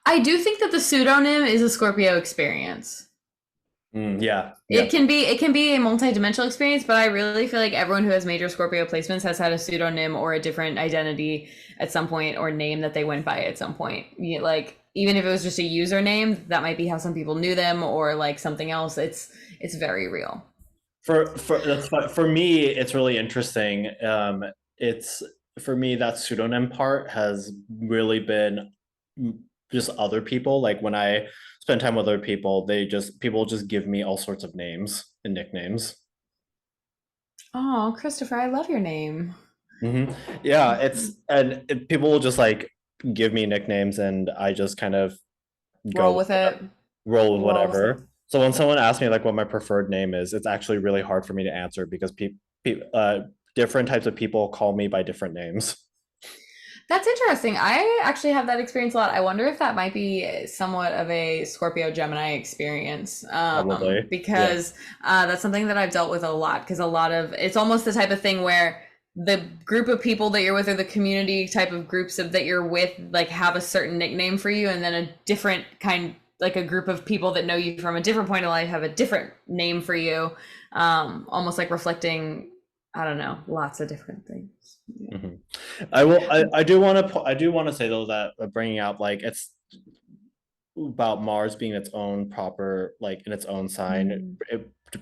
I do think that the pseudonym is a Scorpio experience. Yeah. It can be a multi-dimensional experience, but I really feel like everyone who has major Scorpio placements has had a pseudonym or a different identity at some point, or name that they went by at some point. Like even if it was just a username, that might be how some people knew them, or like something else. It's very real. For me, it's really interesting. It's for me that pseudonym part has really been just other people. Like when I spend time with other people, people just give me all sorts of names and nicknames. Oh, Christopher, I love your name. Yeah, people will just like give me nicknames, and I just kind of roll with it. Roll with whatever. So when someone asks me like what my preferred name is, it's actually really hard for me to answer, because different types of people call me by different names. That's interesting. I actually have that experience a lot. I wonder if that might be somewhat of a Scorpio Gemini experience. Probably. Because that's something that I've dealt with a lot, because it's almost the type of thing where the group of people that you're with, or the community type of groups that you're with, like have a certain nickname for you, and then a different kind, like a group of people that know you from a different point of life have a different name for you, almost like reflecting, I don't know, lots of different things. Yeah. I do want to say though that bringing out like it's about Mars being its own proper, like in its own sign,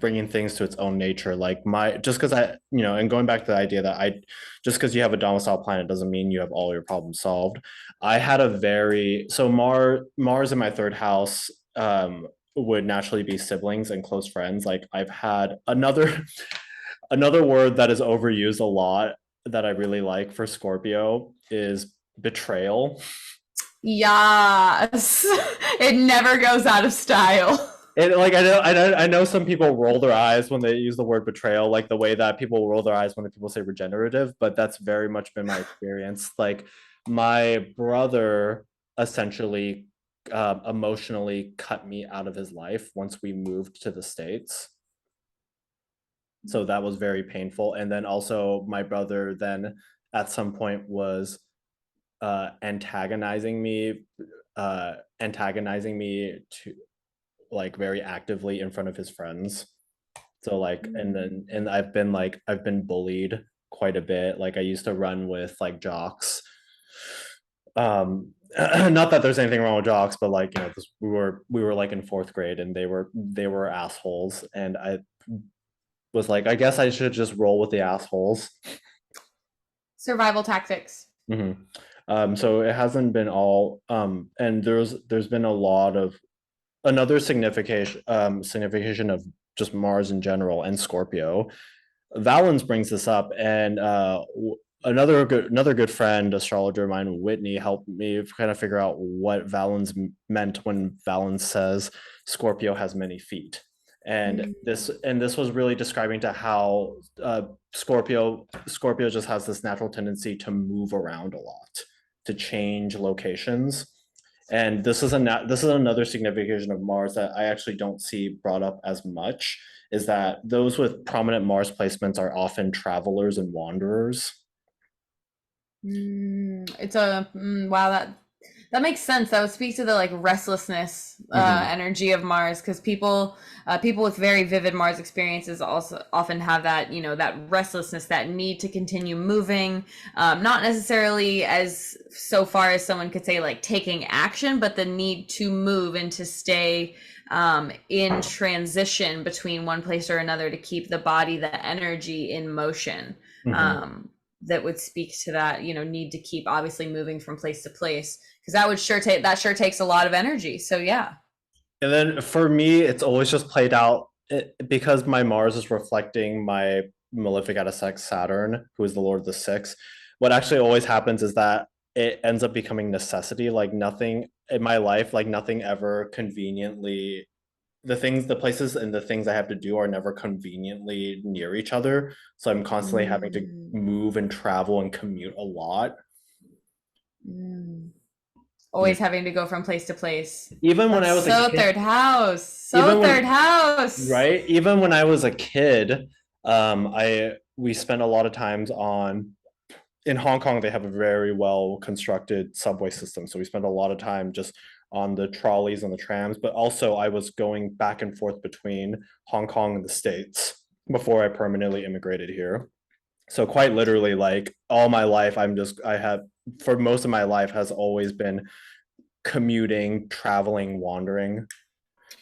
bringing things to its own nature. Like just because and going back to the idea that just because you have a domicile planet doesn't mean you have all your problems solved. I had Mars in my third house would naturally be siblings and close friends. Like I've had another word that is overused a lot that I really like for Scorpio is betrayal. Yes, it never goes out of style. And like I know some people roll their eyes when they use the word betrayal, like the way that people roll their eyes when people say regenerative, but that's very much been my experience. Like my brother essentially emotionally cut me out of his life once we moved to the States. So that was very painful. And then also my brother then at some point was antagonizing me to like very actively in front of his friends. So like and I've been bullied quite a bit. Like I used to run with like jocks. Not that there's anything wrong with jocks, but like, you know, we were like in fourth grade and they were assholes, and I was like, I guess I should just roll with the assholes. Survival tactics. So it hasn't been all and there's been a lot of another signification of just Mars in general and Scorpio. Valens brings this up, and another good friend, astrologer of mine, Whitney, helped me kind of figure out what Valens meant when Valens says Scorpio has many feet. And this was really describing to how Scorpio just has this natural tendency to move around a lot, to change locations. And this is another signification of Mars that I actually don't see brought up as much, is that those with prominent Mars placements are often travelers and wanderers. It's a wow, that makes sense. That would speak to the like restlessness energy of Mars, because people with very vivid Mars experiences also often have that, you know, that restlessness, that need to continue moving, not necessarily as so far as someone could say like taking action, but the need to move and to stay in transition between one place or another to keep the body, the energy in motion. That would speak to that, you know, need to keep obviously moving from place to place, because that sure takes a lot of energy. So yeah. And then for me, it's always just played out because my Mars is reflecting my malefic aspect Saturn, who is the Lord of the Six. What actually always happens is that it ends up becoming necessity. Like nothing in my life, like nothing ever conveniently, the places and the things I have to do are never conveniently near each other. So I'm constantly having to move and travel and commute a lot. Always having to go from place to place. Even when I was a kid, third house. Third house. Right? Even when I was a kid, we spent a lot of times in Hong Kong. They have a very well constructed subway system, so we spent a lot of time just on the trolleys and the trams. But also, I was going back and forth between Hong Kong and the States before I permanently immigrated here. So quite literally, like all my life, for most of my life has always been commuting, traveling, wandering.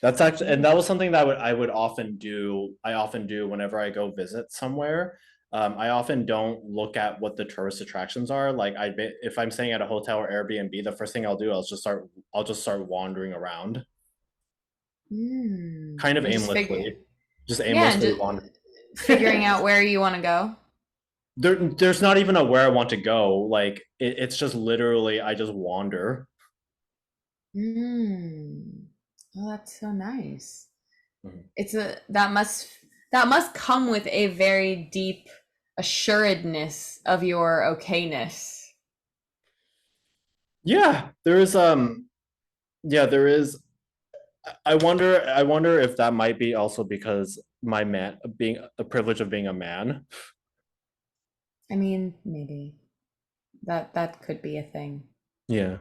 That's actually, and that was something that I would often do. I often do whenever I go visit somewhere. I often don't look at what the tourist attractions are. Like if I'm staying at a hotel or Airbnb, the first thing I'll do, I'll just start wandering around, kind of aimlessly, just aimlessly wandering, figuring out where you want to go. There's not even a where I want to go. Like it's just literally I just wander. Oh, that's so nice. That must come with a very deep assuredness of your okayness. Yeah, there is there is. I wonder if that might be also because being the privilege of being a man. I mean, maybe that could be a thing. Yeah.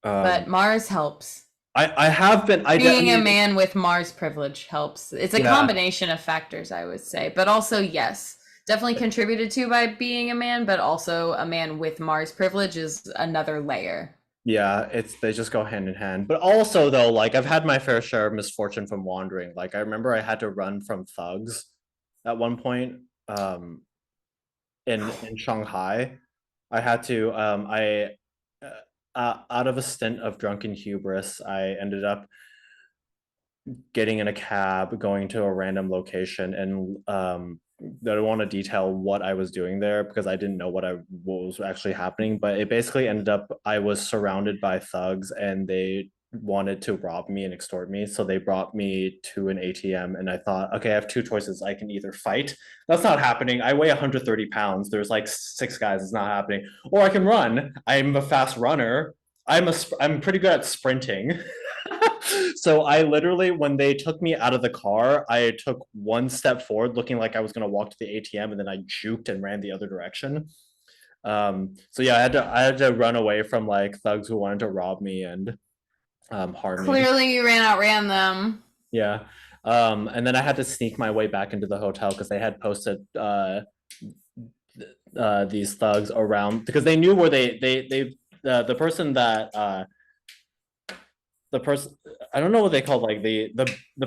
But Mars helps. I have been being a man with Mars privilege helps. It's a combination of factors, I would say, but also yes, definitely contributed to by being a man, but also a man with Mars privilege is another layer. Yeah, they just go hand in hand. But also though, like I've had my fair share of misfortune from wandering. Like I remember I had to run from thugs at one point in Shanghai. I had to out of a stint of drunken hubris, I ended up getting in a cab, going to a random location, and I don't want to detail what I was doing there because I didn't know what was actually happening. But it basically ended up I was surrounded by thugs, and they wanted to rob me and extort me. So they brought me to an ATM, and I thought, okay, I have two choices. I can either fight. That's not happening. I weigh 130 pounds. There's like six guys. It's not happening. Or I can run. I'm a fast runner. I'm pretty good at sprinting. So I literally, when they took me out of the car, I took one step forward, looking like I was going to walk to the ATM, and then I juked and ran the other direction. So yeah, I had to run away from like thugs who wanted to rob me and harm me. Clearly, you outran them. Yeah. And then I had to sneak my way back into the hotel because they had posted these thugs around, because they knew where the person that the person, I don't know what they called, like the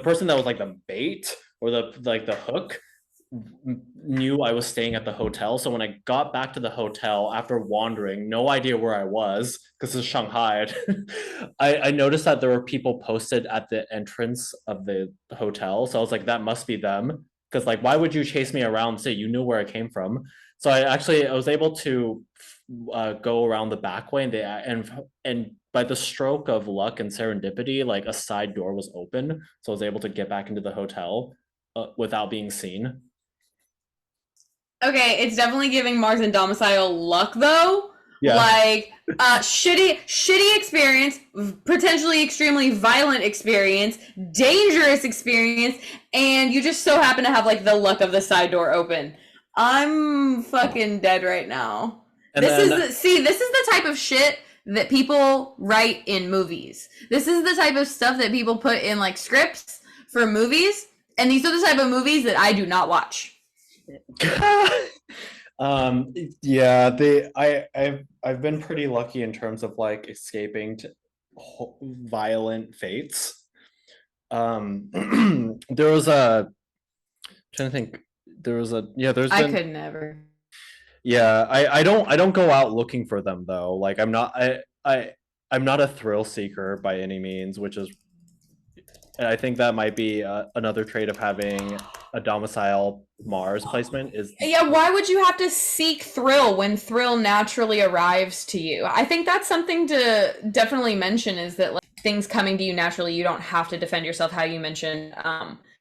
person that was like the bait or the hook, knew I was staying at the hotel. So when I got back to the hotel after wandering, no idea where I was because it's Shanghai, I noticed that there were people posted at the entrance of the hotel. So I was like, that must be them. Because like, why would you chase me around and say you knew where I came from? So I was able to go around the back way, and by the stroke of luck and serendipity, like a side door was open, so I was able to get back into the hotel without being seen. Okay, it's definitely giving Mars and domicile luck though. Yeah. Like shitty experience, potentially extremely violent experience, dangerous experience, and you just so happen to have like the luck of the side door open. I'm fucking dead right now. This is the type of shit that people write in movies. This is the type of stuff that people put in like scripts for movies, and these are the type of movies that I do not watch. Yeah, I've been pretty lucky in terms of like escaping to violent fates. There was trying to think, there's I could never. Yeah, I don't go out looking for them though. Like I'm not a thrill seeker by any means, which is, and I think that might be another trait of having a domicile Mars placement is. Yeah, why would you have to seek thrill when thrill naturally arrives to you? I think that's something to definitely mention, is that like things coming to you naturally, you don't have to defend yourself. How you mentioned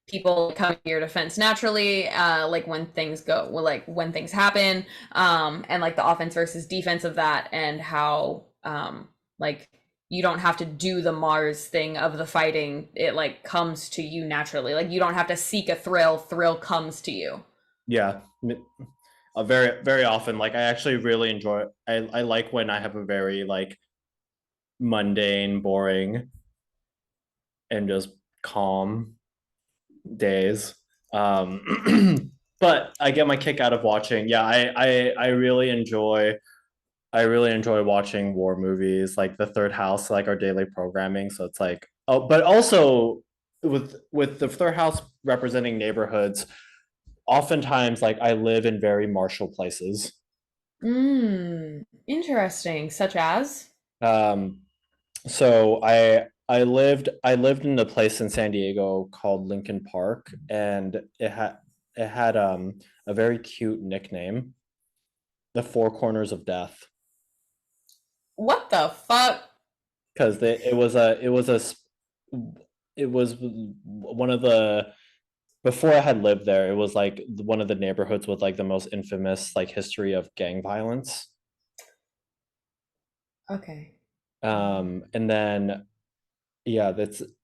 people coming to your defense naturally, like when things when things happen, and like the offense versus defense of that, and how like you don't have to do the Mars thing of the fighting. It like comes to you naturally. Like you don't have to seek a thrill comes to you. Yeah, very, very often. Like I actually really enjoy, I like when I have a very like mundane, boring, and just calm days. But I get my kick out of watching. Yeah, I really enjoy watching war movies, like The Third House, like our daily programming. So it's like, oh, but also with the Third House representing neighborhoods, oftentimes like I live in very martial places. Interesting. Such as? So I lived in a place in San Diego called Lincoln Park, and it had a very cute nickname, the Four Corners of Death. What the fuck? Because it was one of the, before I had lived there, it was like one of the neighborhoods with like the most infamous like history of gang violence. Okay. And then yeah,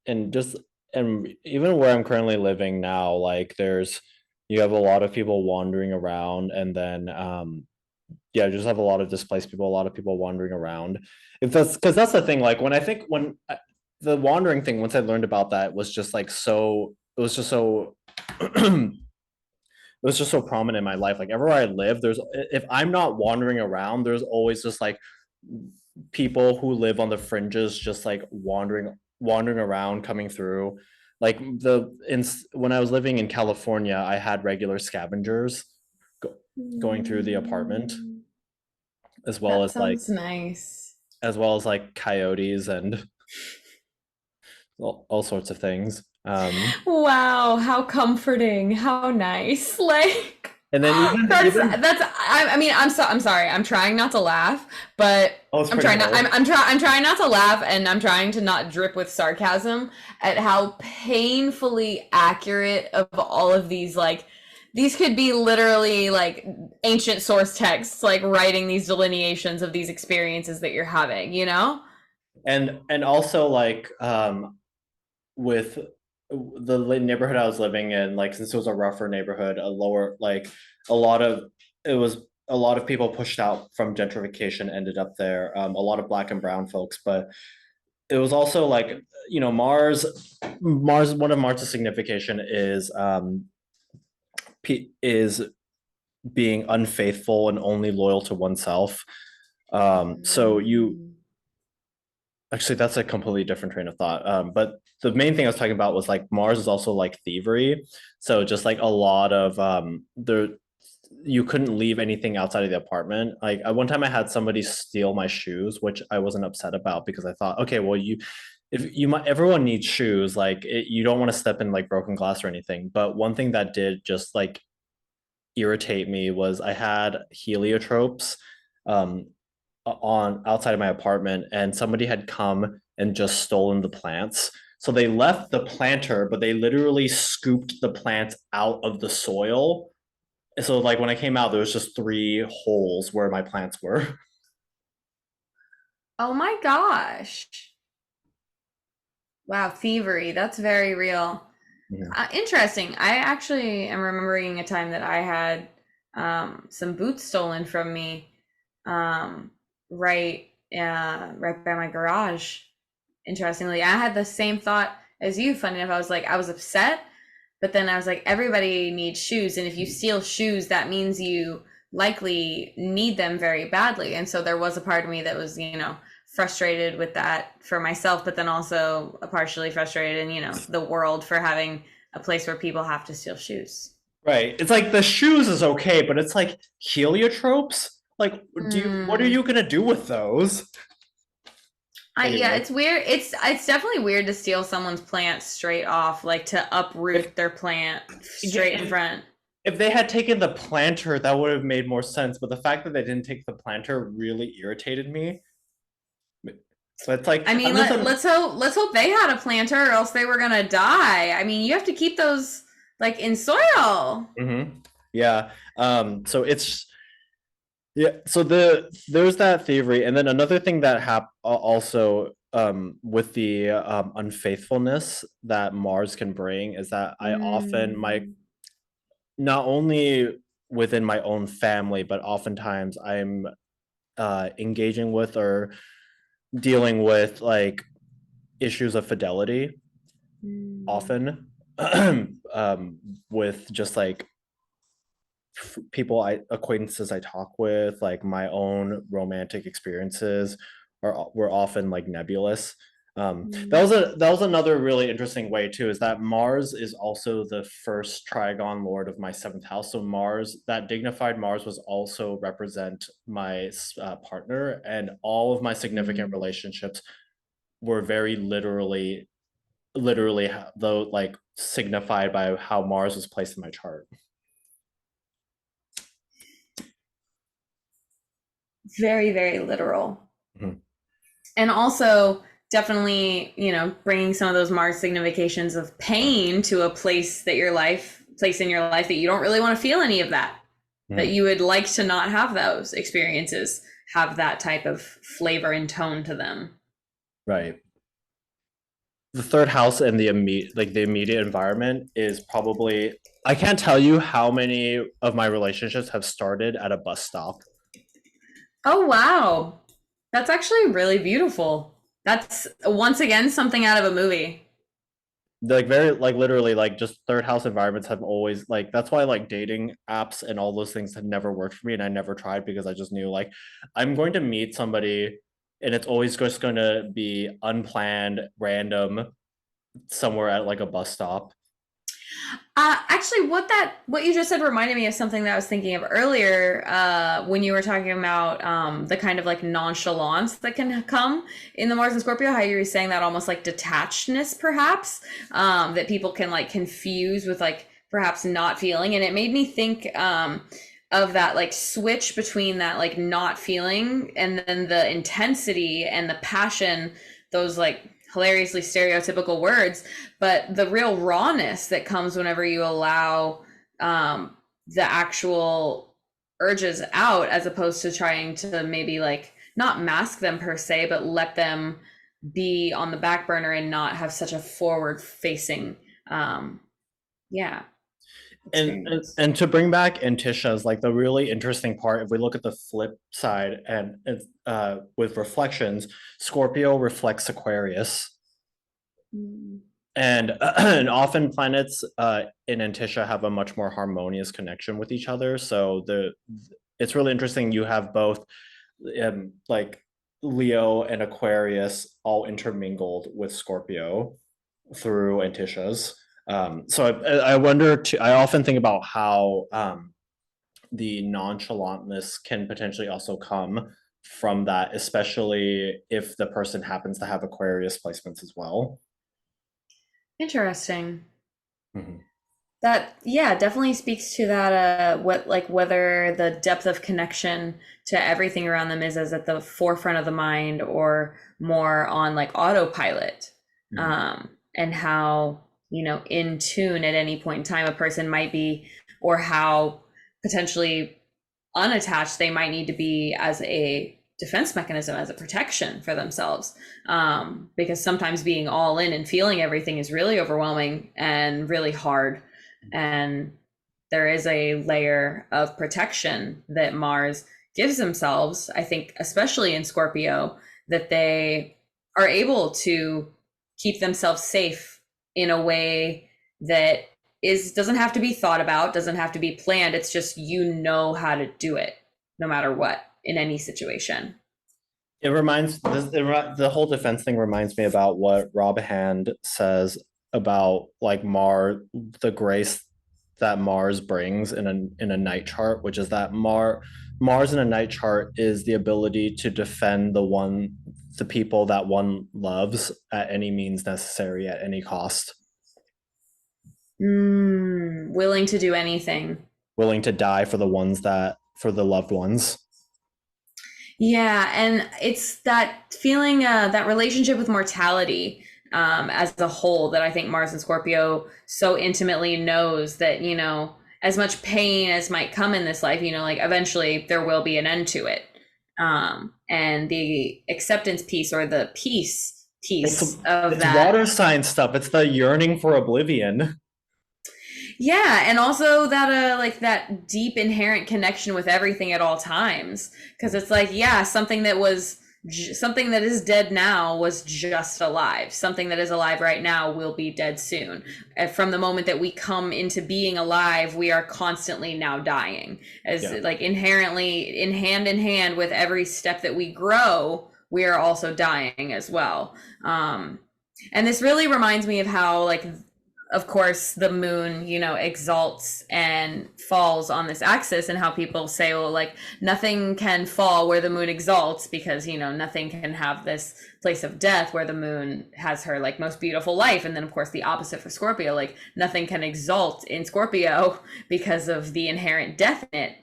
and even where I'm currently living now, like you have a lot of people wandering around, and then yeah, just have a lot of displaced people, a lot of people wandering around. If that's because that's the thing, like the wandering thing, once I learned about that, was just like it was just so it was just so prominent in my life. Like everywhere I live, if I'm not wandering around, there's always just like people who live on the fringes, just like wandering around, coming through. Like when I was living in California, I had regular scavengers going through the apartment, as well That as sounds nice. as well as like coyotes and all sorts of things. Wow, how comforting, how nice. Like And then I mean, I'm sorry. I'm trying not to laugh, but I'm trying not I'm trying not to laugh, and I'm trying to not drip with sarcasm at how painfully accurate of all of these, like, these could be literally like ancient source texts, like writing these delineations of these experiences that you're having, you know? And also like with the neighborhood I was living in, like since it was a rougher neighborhood, a lower like a lot of it was a lot of people pushed out from gentrification ended up there. A lot of black and brown folks, but it was also like, you know, Mars, one of Mars's signification is being unfaithful and only loyal to oneself. So you actually, that's a completely different train of thought. But the main thing I was talking about was like Mars is also like thievery. So just like a lot of there, you couldn't leave anything outside of the apartment. Like at one time, I had somebody steal my shoes, which I wasn't upset about because I thought, okay, well, everyone needs shoes. Like you don't want to step in like broken glass or anything. But one thing that did just like irritate me was I had heliotropes um, on outside of my apartment, and somebody had come and just stolen the plants. So they left the planter, but they literally scooped the plants out of the soil. So like when I came out, there was just 3 holes where my plants were. Oh my gosh. Wow, thievery. That's very real. Yeah. Interesting. I actually am remembering a time that I had some boots stolen from me, right right by my garage. Interestingly, I had the same thought as you. Funny enough, I was upset, but then I was like, everybody needs shoes, and if you steal shoes, that means you likely need them very badly. And so there was a part of me that was, you know, frustrated with that for myself, but then also partially frustrated in, you know, the world for having a place where people have to steal shoes. Right. It's like the shoes is okay, but it's like heliotropes. Like, what are you gonna do with those? Anyway. Yeah, it's weird. It's definitely weird to steal someone's plant straight off, like to uproot their plant straight in front. If they had taken the planter, that would have made more sense. But the fact that they didn't take the planter really irritated me. So it's like, I mean, let's hope they had a planter, or else they were gonna die. I mean, you have to keep those like in soil. Mm-hmm. Yeah. So it's so there's that thievery, and then another thing that also with the unfaithfulness that Mars can bring is that I often not only within my own family, but oftentimes I'm engaging with or dealing with like issues of fidelity often with just like acquaintances I talk with, like my own romantic experiences were often like nebulous. That was another really interesting way too, is that Mars is also the first trigon lord of my 7th house. So Mars, that dignified Mars, was also represent my partner, and all of my significant relationships were very literally though like signified by how Mars was placed in my chart. Very, very literal. And also definitely, you know, bringing some of those Mars significations of pain to a place in your life that you don't really want to feel any of that, that you would like to not have those experiences have that type of flavor and tone to them. Right. The 3rd house and the immediate environment is probably, I can't tell you how many of my relationships have started at a bus stop. Oh, wow. That's actually really beautiful. That's once again something out of a movie. Like very like literally like just 3rd house environments have always like, that's why like dating apps and all those things have never worked for me, and I never tried because I just knew like I'm going to meet somebody and it's always just going to be unplanned, random, somewhere at like a bus stop. Actually, what you just said reminded me of something that I was thinking of earlier when you were talking about the kind of like nonchalance that can come in the Mars and Scorpio. How you were saying that almost like detachedness, perhaps, that people can like confuse with like perhaps not feeling. And it made me think of that like switch between that like not feeling and then the intensity and the passion, those like hilariously stereotypical words, but the real rawness that comes whenever you allow the actual urges out, as opposed to trying to maybe like not mask them per se, but let them be on the back burner and not have such a forward facing yeah experience. And to bring back Antisha's, like the really interesting part, if we look at the flip side and with reflections, Scorpio reflects Aquarius. Mm. And often planets in Antisha have a much more harmonious connection with each other. So it's really interesting. You have both like Leo and Aquarius all intermingled with Scorpio through Antishas. So I wonder. I often think about how the nonchalantness can potentially also come from that, especially if the person happens to have Aquarius placements as well. Interesting. Mm-hmm. That, yeah, definitely speaks to that what like whether the depth of connection to everything around them is as at the forefront of the mind or more on like autopilot. Mm-hmm. And how, you know, in tune at any point in time a person might be, or how potentially unattached they might need to be as a defense mechanism, as a protection for themselves. Because sometimes being all in and feeling everything is really overwhelming and really hard. And there is a layer of protection that Mars gives themselves, I think, especially in Scorpio, that they are able to keep themselves safe in a way that doesn't have to be thought about, doesn't have to be planned. It's just, you know how to do it no matter what in any situation. It reminds the whole defense thing reminds me about what Rob Hand says about like Mars, the grace that Mars brings in a night chart, which is that Mars in a night chart is the ability to defend the people that one loves at any means necessary at any cost. Willing to do anything. Willing to die for the loved ones. Yeah, and it's that feeling, that relationship with mortality as a whole, that I think Mars and Scorpio so intimately knows that, you know, as much pain as might come in this life, you know, like eventually there will be an end to it. And the acceptance piece, or the peace piece it's water sign stuff. It's the yearning for oblivion. Yeah, and also that like that deep inherent connection with everything at all times, because it's like, yeah, something that is dead now was just alive. Something that is alive right now will be dead soon. From the moment that we come into being alive, we are constantly now dying, as like inherently in hand with every step that we grow, we are also dying as well. And this really reminds me of how, like, of course, the moon, you know, exalts and falls on this axis, and how people say, well, like, nothing can fall where the moon exalts, because, you know, nothing can have this place of death where the moon has her like most beautiful life. And then of course the opposite for Scorpio, like nothing can exalt in Scorpio because of the inherent death in it,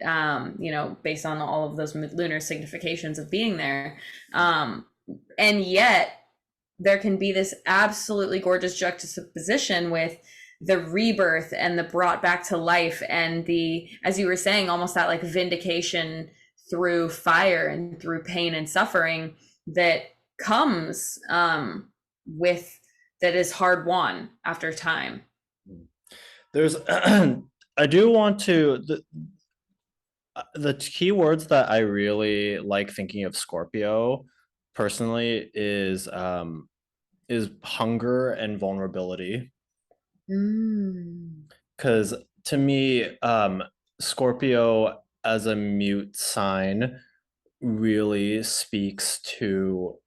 you know, based on all of those lunar significations of being there. And yet there can be this absolutely gorgeous juxtaposition with the rebirth and the brought back to life, and the, as you were saying, almost that like vindication through fire and through pain and suffering that comes with, that is hard won after time. There's I do want to, the key words that I really like thinking of Scorpio personally is hunger and vulnerability. Because to me, Scorpio as a mute sign really speaks to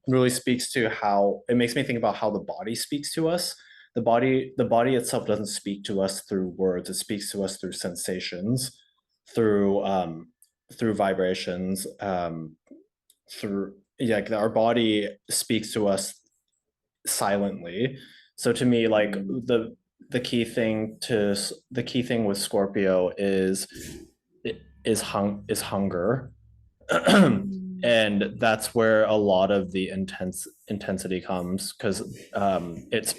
really speaks to how it makes me think about how the body speaks to us. The body itself doesn't speak to us through words. It speaks to us through sensations, through vibrations, through, yeah, like our body speaks to us silently. So to me, like the key thing with Scorpio is hunger. Mm. And that's where a lot of the intensity comes, because it's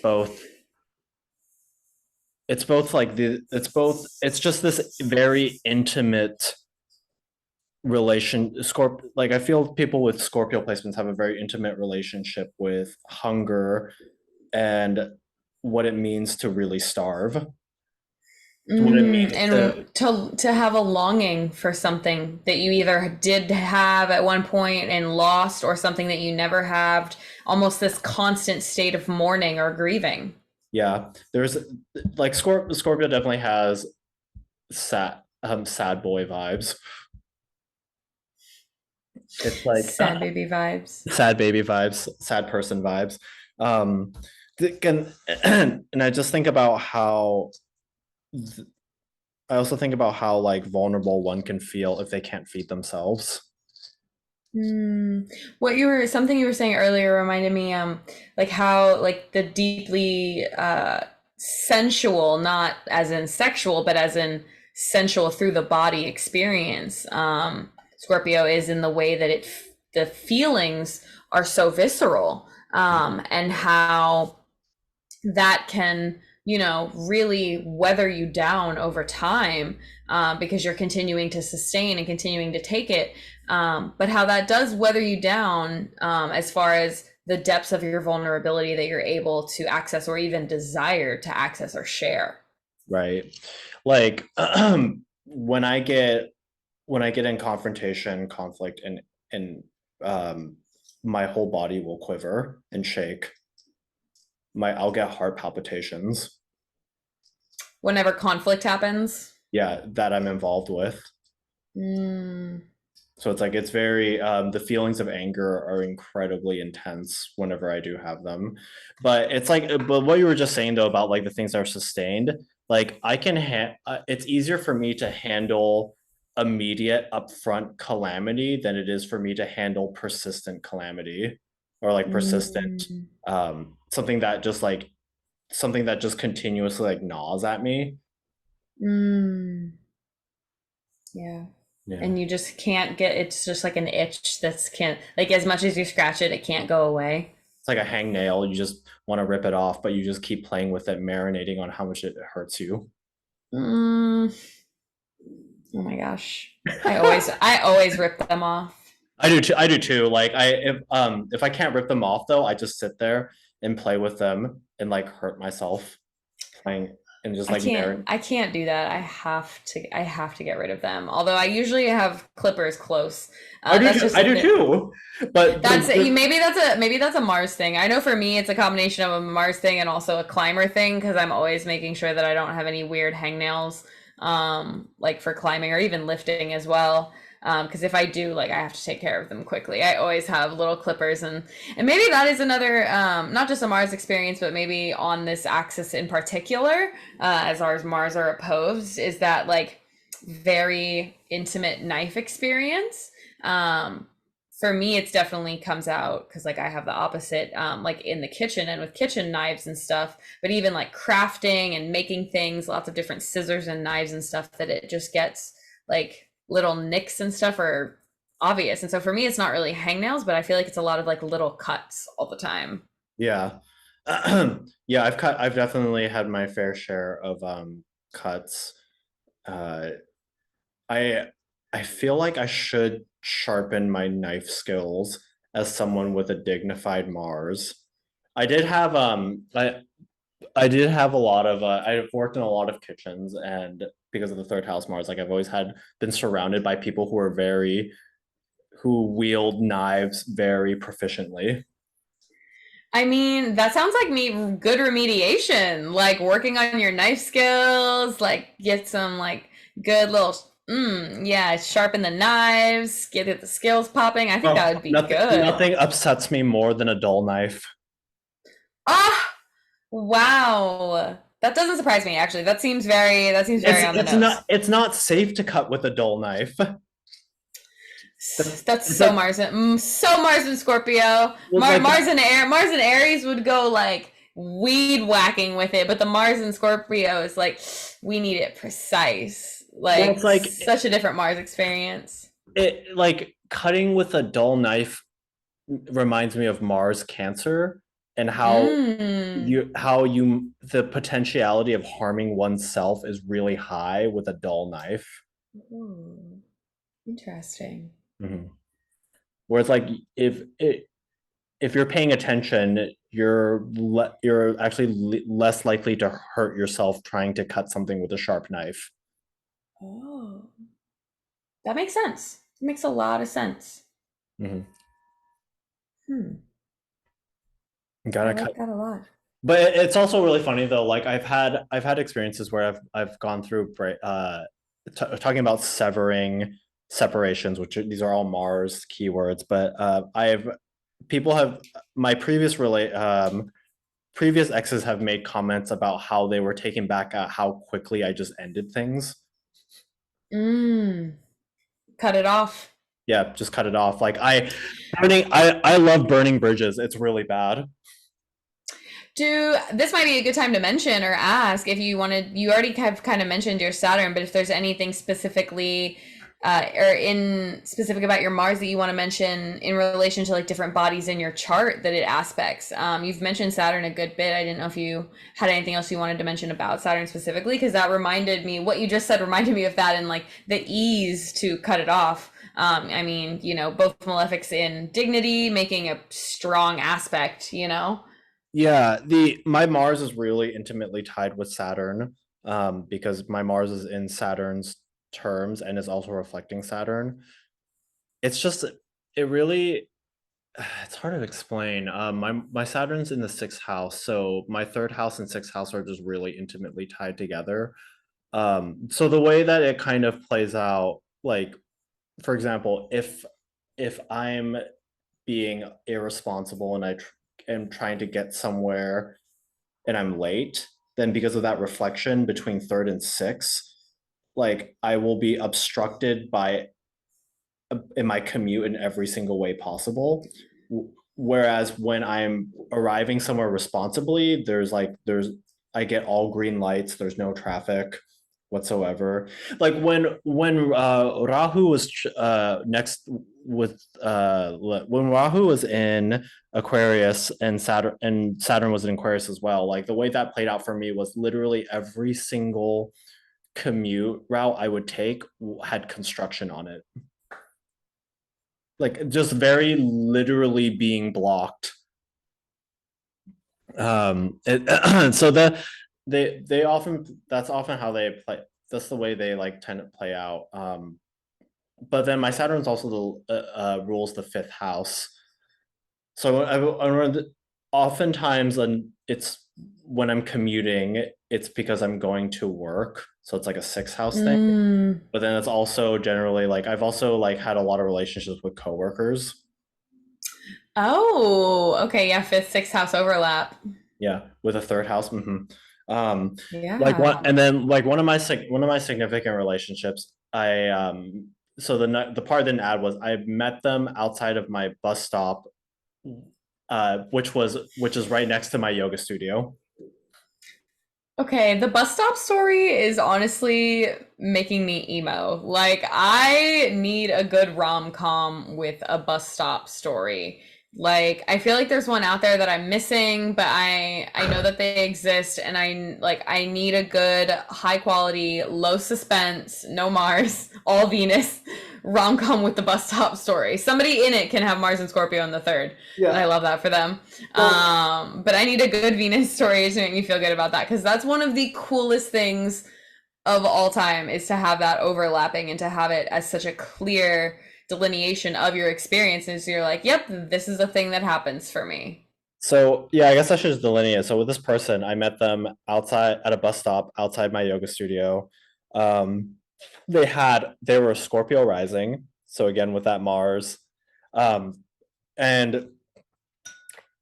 just this very intimate relation. Like, I feel people with Scorpio placements have a very intimate relationship with hunger and what it means to really starve. What it means to And to have a longing for something that you either did have at one point and lost, or something that you never had, almost this constant state of mourning or grieving. Yeah, there's like Scorpio definitely has sad boy vibes. It's like Sad baby vibes. sad baby vibes, sad person vibes. Um, and I just think about how I also think about how like vulnerable one can feel if they can't feed themselves. Something you were saying earlier reminded me, like how like the deeply sensual, not as in sexual, but as in sensual through the body experience. Scorpio is in the way that the feelings are so visceral, and how that can, really weather you down over time, because you're continuing to sustain and continuing to take it. But how that does weather you down, as far as the depths of your vulnerability that you're able to access or even desire to access or share. Right. Like when I get in conflict, and my whole body will quiver and shake. I'll get heart palpitations. Whenever conflict happens. Yeah, that I'm involved with. So it's like, it's very the feelings of anger are incredibly intense whenever I do have them. But it's like, but what you were just saying though about like the things that are sustained, like I can it's easier for me to handle immediate upfront calamity than it is for me to handle persistent calamity, or like persistent something that just continuously like gnaws at me. Yeah. Yeah. And you just can't it's just like an itch that's can't, like, as much as you scratch it, it can't go away. It's like a hangnail. You just want to rip it off, but you just keep playing with it, marinating on how much it hurts you. Oh my gosh. I always rip them off. I do too. Like, if I can't rip them off though, I just sit there and play with them and like hurt myself playing, and just like I can't do that. I have to get rid of them. Although I usually have clippers close. I do too. But maybe that's a Mars thing. I know for me it's a combination of a Mars thing and also a climber thing, because I'm always making sure that I don't have any weird hangnails, like for climbing or even lifting as well. Because if I do, like, I have to take care of them quickly. I always have little clippers, and maybe that is another, not just a Mars experience, but maybe on this axis in particular, as ours Mars are opposed, is that like very intimate knife experience. For me, it's definitely comes out because like I have the opposite, like in the kitchen and with kitchen knives and stuff, but even like crafting and making things, lots of different scissors and knives and stuff, that it just gets like little nicks and stuff are obvious. And so for me, it's not really hangnails, but I feel like it's a lot of like little cuts all the time. Yeah. Yeah, I've definitely had my fair share of cuts. I feel like I should sharpen my knife skills as someone with a dignified Mars. I did have I did have a lot of I've worked in a lot of kitchens, and because of the third house Mars, like I've always been surrounded by people who wield knives very proficiently. I mean, that sounds like good remediation, like working on your knife skills, like get some like good little, sharpen the knives, get the skills popping. I think that would be good. Nothing upsets me more than a dull knife. Ah, wow. That doesn't surprise me, actually. That seems very on the nose. It's not safe to cut with a dull knife. That's so Mars and Scorpio. Mars and Aries would go like weed whacking with it, but the Mars and Scorpio is like, we need it precise. Well, Like it's like such a different Mars experience. it like cutting with a dull knife reminds me of Mars Cancer and Mm. how you the potentiality of harming oneself is really high with a dull knife. Ooh, interesting. Mhm. Whereas like if you're paying attention, you're actually less likely to hurt yourself trying to cut something with a sharp knife. Oh, that makes sense. It makes a lot of sense. Mhm. Hmm. I Gotta like cut. that a lot. But it's also really funny though. Like I've had experiences where I've gone through talking about severing separations, which these are all Mars keywords. But I've people have my previous exes have made comments about how they were taken back at how quickly I just ended things. Mm. Cut it off. Yeah, just cut it off. Like I love burning bridges. It's really bad. This might be a good time to mention or ask if you wanted, you already have kind of mentioned your Saturn, but if there's anything specifically or in specific about your Mars that you want to mention in relation to like different bodies in your chart that it aspects. You've mentioned Saturn a good bit. I didn't know if you had anything else you wanted to mention about Saturn specifically, because that reminded me, what you just said reminded me of that, and like the ease to cut it off. I mean, both malefics in dignity, making a strong aspect. Yeah, the my Mars is really intimately tied with Saturn, because my Mars is in Saturn's terms and is also reflecting Saturn. It's just it really it's hard to explain. My Saturn's in the sixth house, so my third house and sixth house are just really intimately tied together. So the way that it kind of plays out, like for example, if I'm being irresponsible and am trying to get somewhere and I'm late, then because of that reflection between third and sixth, like I will be obstructed by in my commute in every single way possible. Whereas when I'm arriving somewhere responsibly, there's I get all green lights. There's no traffic whatsoever. Like when Rahu was next with when Rahu was in Aquarius and Saturn was in Aquarius as well. Like the way that played out for me was literally every single commute route I would take had construction on it, like just very literally being blocked. So they often that's often how they play. That's the way they like tend to play out. But then my Saturn's also rules the fifth house. So oftentimes it's when I'm commuting, it's because I'm going to work. So it's like a sixth house thing. Mm. But then it's also generally like I've also like had a lot of relationships with coworkers. Oh, okay. Yeah, fifth, sixth house overlap. Yeah, with a third house. Like one, Yeah. and then like one of my significant relationships. So the part I didn't add was I met them outside of my bus stop, which is right next to my yoga studio. Okay, the bus stop story is honestly making me emo. Like, I need a good rom-com with a bus stop story. Like, I feel like there's one out there that I'm missing, but I know that they exist, and I need a good, high quality, low suspense, no Mars, all Venus rom-com with the bus stop story. Somebody in it can have Mars and Scorpio in the third, and I Yeah. love that for them. Well, But I need a good Venus story to make me feel good about that, because that's one of the coolest things of all time, is to have that overlapping and to have it as such a clear delineation of your experiences. You're like, yep, this is a thing that happens for me. so yeah, I guess I should just delineate. So with this person, I met them outside at a bus stop outside my yoga studio. Um, they were Scorpio rising. So again, with that Mars, um, and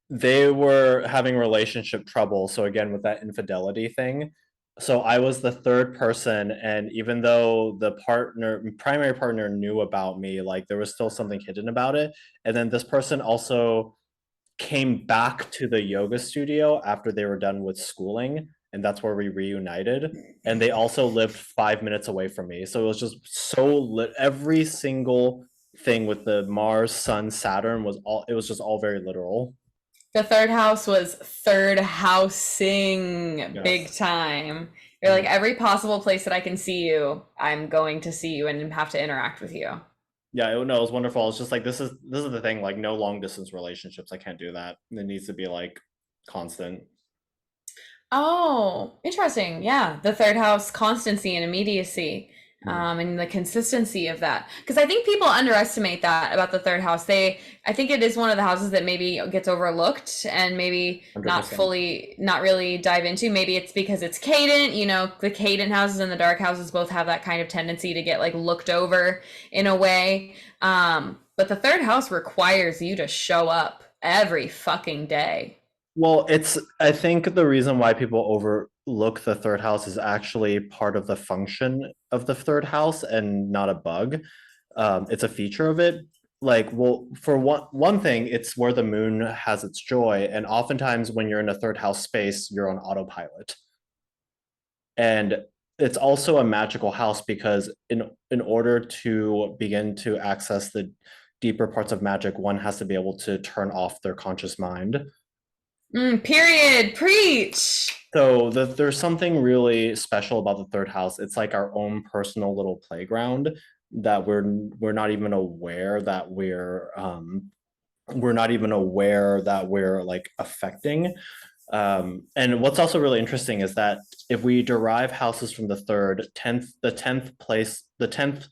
they were having relationship trouble. So again, with that infidelity thing. So I was the third person, and even though the primary partner knew about me, like there was still something hidden about it. And then this person also came back to the yoga studio after they were done with schooling, and that's where we reunited. And they also lived 5 minutes away from me, so it was just so lit. Every single thing with the Mars, Sun, Saturn was all. It was just all very literal. The third house was third housing big time. You're like, every possible place that I can see you, I'm going to see you and have to interact with you. Yeah, it was wonderful. It's just like this is the thing, like no long distance relationships. I can't do that. It needs to be like constant. Oh, interesting. Yeah, the third house, constancy and immediacy, and the consistency of that. Because I think people underestimate that about the third house. I think it is one of the houses that maybe gets overlooked and maybe 100%. not really dive into. Maybe it's because it's cadent. You know, the cadent houses and the dark houses both have that kind of tendency to get like looked over in a way. But the third house requires you to show up every fucking day. Well, I think the reason why people overlook the third house is actually part of the function of the third house and not a bug. It's a feature of it. Like, well, for one thing, it's where the moon has its joy, and oftentimes when you're in a third house space, you're on autopilot. And it's also a magical house because in order to begin to access the deeper parts of magic, one has to be able to turn off their conscious mind. Period. Preach. So there's something really special about the third house. It's like our own personal little playground that we're not even aware that we're not even aware that we're like affecting. And what's also really interesting is that if we derive houses from the third, 10th, the 10th place, the 10th,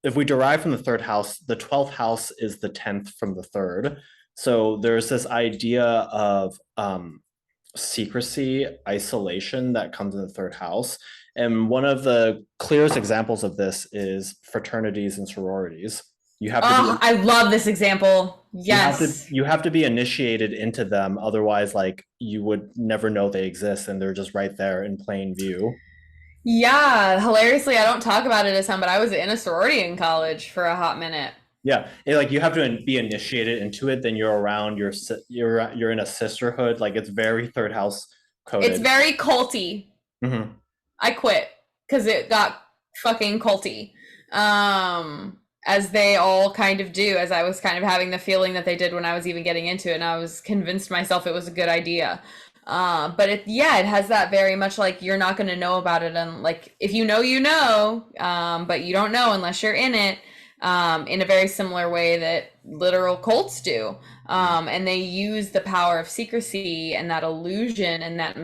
if we derive from the third house, the 12th house is the 10th from the third. So there's this idea of secrecy, isolation that comes in the third house. And one of the clearest examples of this is fraternities and sororities. You have to I love this example. Yes. you have to be initiated into them. Otherwise, like you would never know they exist and they're just right there in plain view. Yeah, hilariously, I don't talk about it as time, but I was in a sorority in college for a hot minute. Yeah, like you have to be initiated into it. Then you're around. You're in a sisterhood. Like it's very third house coded. It's very culty. Mm-hmm. I quit because it got fucking culty. As they all kind of do, as I was kind of having the feeling that they did when I was even getting into it, and I was convinced myself it was a good idea. But it has that very much like you're not going to know about it, and like if you know, you know, but you don't know unless you're in it. In a very similar way that literal cults do. And they use the power of secrecy and that illusion and that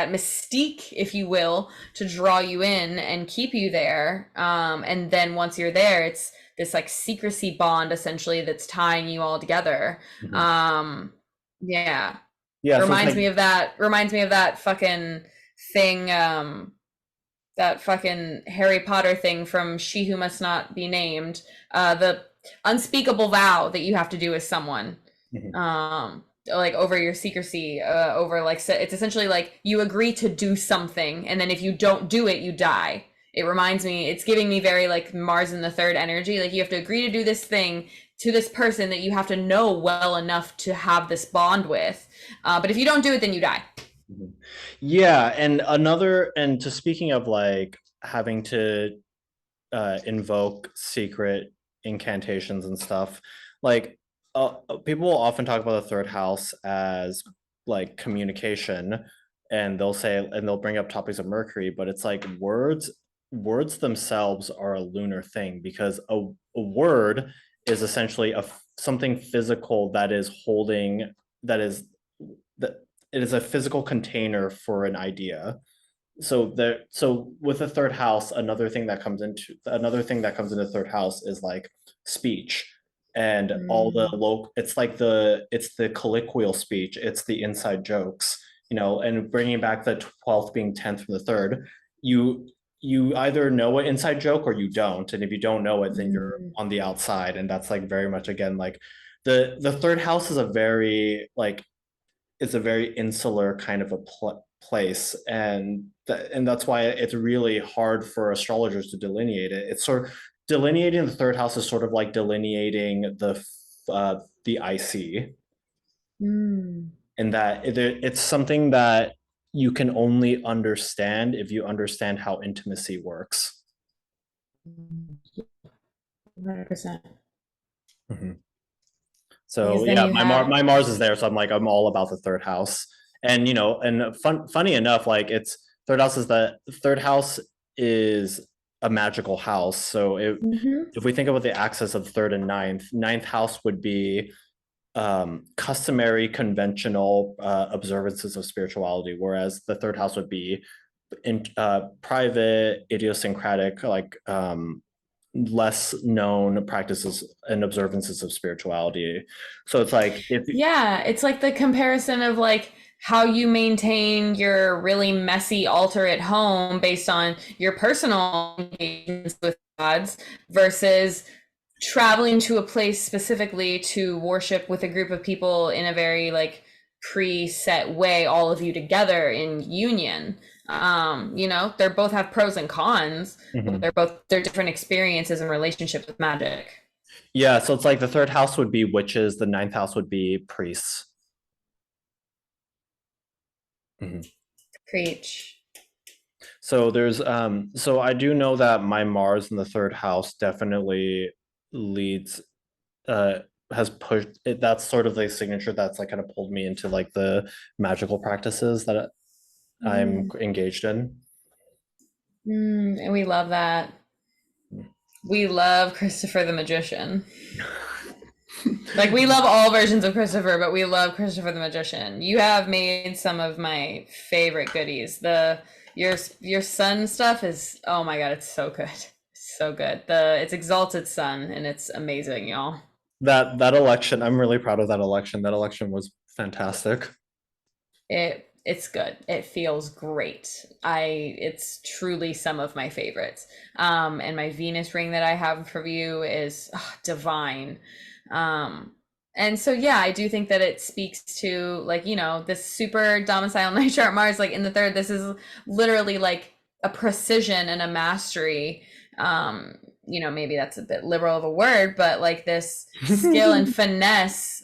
mystique, if you will, to draw you in and keep you there. And then once you're there, it's this like secrecy bond essentially that's tying you all together. Mm-hmm. Yeah. Reminds me of that fucking thing, that fucking Harry Potter thing from She Who Must Not Be Named, the unspeakable vow that you have to do with someone, like over your secrecy, over like, it's essentially like you agree to do something, and then if you don't do it, you die. It reminds me, it's giving me very like Mars in the third energy, like you have to agree to do this thing to this person that you have to know well enough to have this bond with. But if you don't do it, then you die. Yeah, and to speaking of like having to invoke secret incantations and stuff, like people will often talk about the third house as like communication, and they'll bring up topics of Mercury, but it's like words themselves are a lunar thing because a word is essentially something physical that is holding that it is a physical container for an idea. So with the third house, another thing that comes into the third house is like speech and all the it's the colloquial speech, it's the inside jokes, and bringing back the 12th being 10th from the third, you either know an inside joke or you don't, and if you don't know it, then you're on the outside, and that's like very much again like the third house is a very like it's a very insular kind of a place, and that's why it's really hard for astrologers to delineate it. It's sort of delineating the third house is sort of like delineating the the I see, Mm. and that it's something that you can only understand if you understand how intimacy works. 100%. Mm-hmm. Because So then yeah, you have, my Mars is there, so I'm all about the third house. And funny enough, like it's third house is a magical house. So Mhm. if we think about the axis of third and ninth house would be customary, conventional observances of spirituality, whereas the third house would be in private, idiosyncratic, like less known practices and observances of spirituality. So it's like if Yeah, it's like the comparison of like how you maintain your really messy altar at home based on your personal engagements with gods versus traveling to a place specifically to worship with a group of people in a very like preset way, all of you together in union. They both have pros and cons, but Mhm. they're different experiences and relationships with magic. Yeah, so it's like the third house would be witches, the ninth house would be priests. Mhm. Preach. So so I do know that my Mars in the third house definitely leads uh has pushed it, that's sort of the signature that's like kind of pulled me into like the magical practices that I'm engaged in. And we love that. We love Christopher the Magician. Like we love all versions of Christopher, but we love Christopher the Magician. You have made some of my favorite goodies. Your sun stuff is, oh my god, it's so good. So good. It's Exalted Sun and it's amazing, y'all. That election, I'm really proud of that election. That election was fantastic. It's good. It feels great. It's truly some of my favorites. And my Venus ring that I have for you is divine. Um, and so yeah, I do think that it speaks to like, this super domicile night chart Mars, like in the third, this is literally like a precision and a mastery. Maybe that's a bit liberal of a word, but like this skill and finesse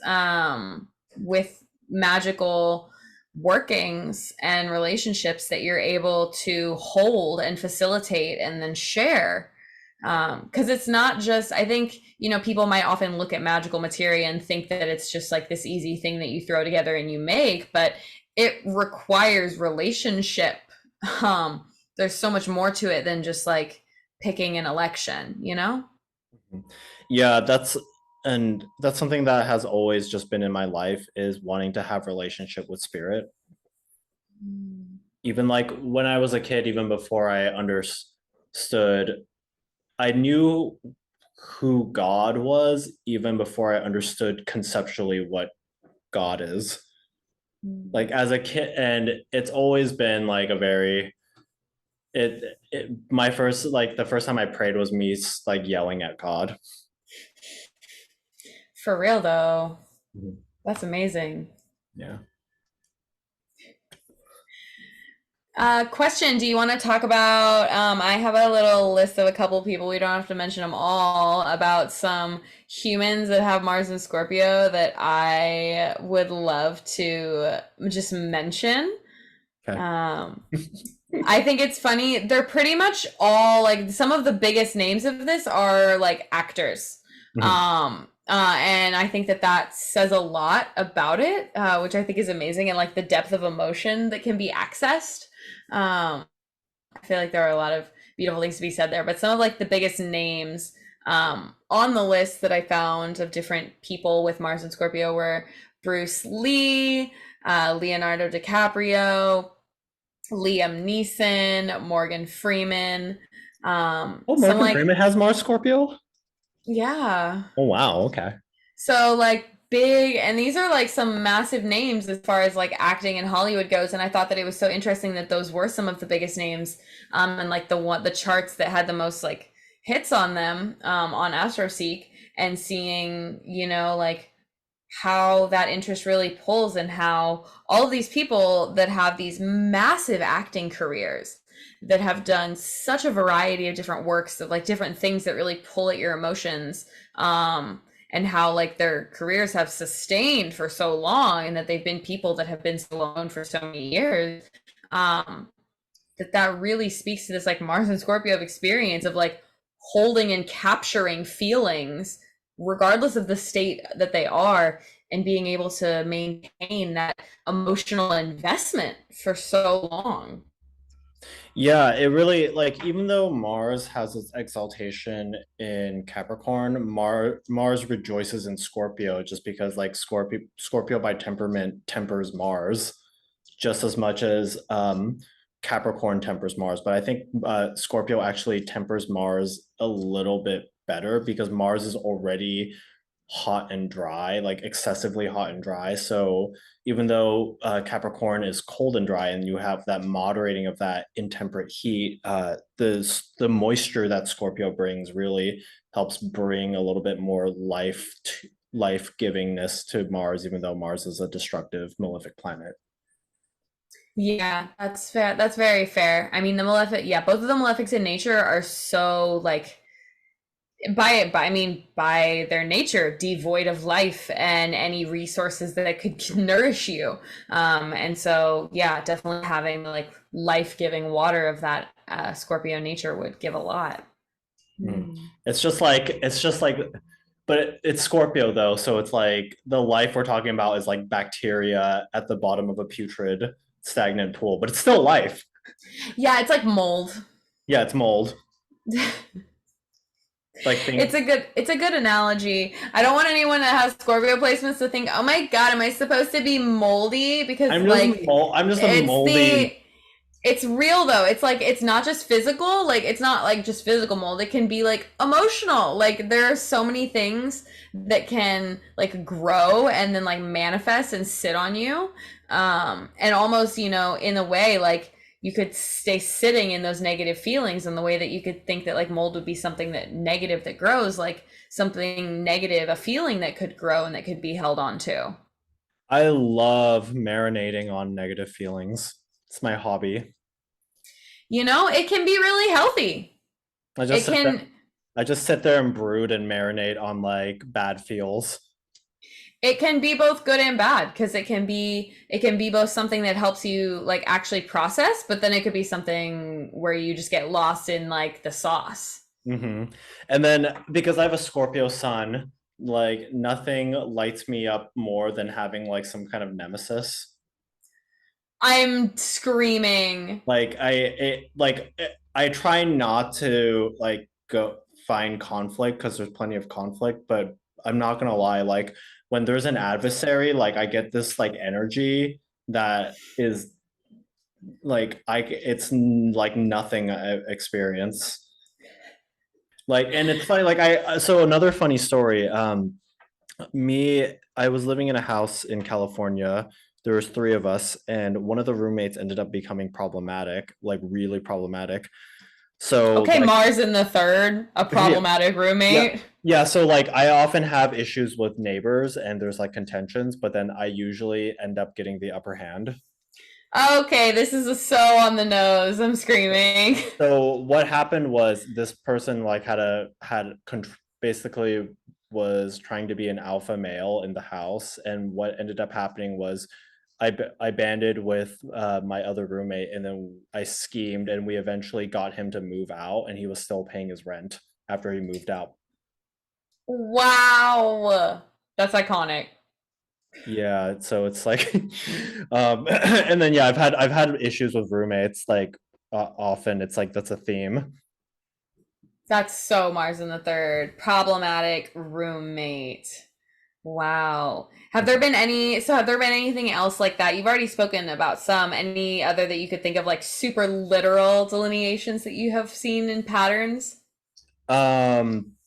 with magical workings and relationships that you're able to hold and facilitate and then share. Because it's not just, I think, people might often look at magical materia and think that it's just like this easy thing that you throw together and you make, but it requires relationship. There's so much more to it than just like picking an election, Yeah, that's something that has always just been in my life, is wanting to have relationship with spirit. Even like when I was a kid, even before I understood, I knew who God was even before I understood conceptually what God is. Like as a kid, and it's always been like a very my first, like the first time I prayed was me like yelling at God. For real though. Mhm. That's amazing. Yeah. Question, do you want to talk about, I have a little list of a couple people, we don't have to mention them all, about some humans that have Mars and Scorpio that I would love to just mention. Okay. I think it's funny. They're pretty much all like some of the biggest names of this are like actors. And I think that says a lot about it, which I think is amazing, and like the depth of emotion that can be accessed. I feel like there are a lot of beautiful things to be said there, but some of like the biggest names on the list that I found of different people with Mars and Scorpio were Bruce Lee, Leonardo DiCaprio, Liam Neeson, Morgan Freeman. Morgan Freeman has Mars Scorpio? Yeah. Oh wow, okay. So like big, and these are like some massive names as far as like acting in Hollywood goes, and I thought that it was so interesting that those were some of the biggest names, and like the charts that had the most like hits on them on AstroSeek, and seeing like how that interest really pulls, and how all of these people that have these massive acting careers that have done such a variety of different works of like different things that really pull at your emotions, and how like their careers have sustained for so long, and that they've been people that have been so alone for so many years. That really speaks to this like Mars and Scorpio experience of like holding and capturing feelings regardless of the state that they are, and being able to maintain that emotional investment for so long. Yeah, it really, like, even though Mars has its exaltation in Capricorn, Mars rejoices in Scorpio just because like Scorpio by temperament tempers Mars just as much as Capricorn tempers Mars. But I think Scorpio actually tempers Mars a little bit better because Mars is already hot and dry, like excessively hot and dry. So even though Capricorn is cold and dry, and you have that moderating of that intemperate heat, the moisture that Scorpio brings really helps bring a little bit more life givingness to Mars, even though Mars is a destructive, malefic planet. Yeah, that's fair. That's very fair. I mean, the malefic, yeah, both of the malefics in nature are so like by their nature devoid of life and any resources that could nourish you. And so yeah, definitely having like life-giving water of that Scorpio nature would give a lot. Mm. Hmm. It's just like but it's Scorpio though, so it's like the life we're talking about is like bacteria at the bottom of a putrid stagnant pool, but it's still life. Yeah, it's like mold. Yeah, it's mold. Like think It's a good analogy. I don't want anyone that has Scorpio placements to think, "Oh my God, am I supposed to be moldy?" Because like I'm just a it's the moldy. it's real though. It's like it's not just physical, like it's not like just physical mold. It can be like emotional. Like there are so many things that can like grow and then like manifest and sit on you. And almost, in a way like you could stay sitting in those negative feelings, in the way that you could think that like mold would be something that negative that grows, like something negative, a feeling that could grow and that could be held on to. I love marinating on negative feelings. It's my hobby. It can be really healthy. I just It sit there can I just sit there and brood and marinate on like bad feels. it can be both good and bad, because it can be both something that helps you like actually process, but then it could be something where you just get lost in like the sauce. Hmm. And then because I have a Scorpio sun, like nothing lights me up more than having like some kind of nemesis. I'm screaming. I try not to like go find conflict because there's plenty of conflict, but I'm not gonna lie, like when there's an adversary, like I get this like energy that is like it's like nothing I experience. Like, and it's funny, like so another funny story. I was living in a house in California. There was three of us, and one of the roommates ended up becoming problematic, like really problematic. So Okay, like Mars in the third, a yeah, problematic yeah, roommate. yeah. So like I often have issues with neighbors and there's like contentions, but then I usually end up getting the upper hand. Okay, this is so on the nose. I'm screaming. So what happened was this person like basically was trying to be an alpha male in the house, and what ended up happening was I banded with my other roommate, and then I schemed, and we eventually got him to move out, and he was still paying his rent after he moved out. Wow. That's iconic. Yeah, so it's like, and then yeah, I've had issues with roommates like often. It's like that's a theme. That's so Mars in the third. Problematic roommate. Wow. Have there been anything else like that? You've already spoken about some. Any other that you could think of, like super literal delineations that you have seen in patterns? Um,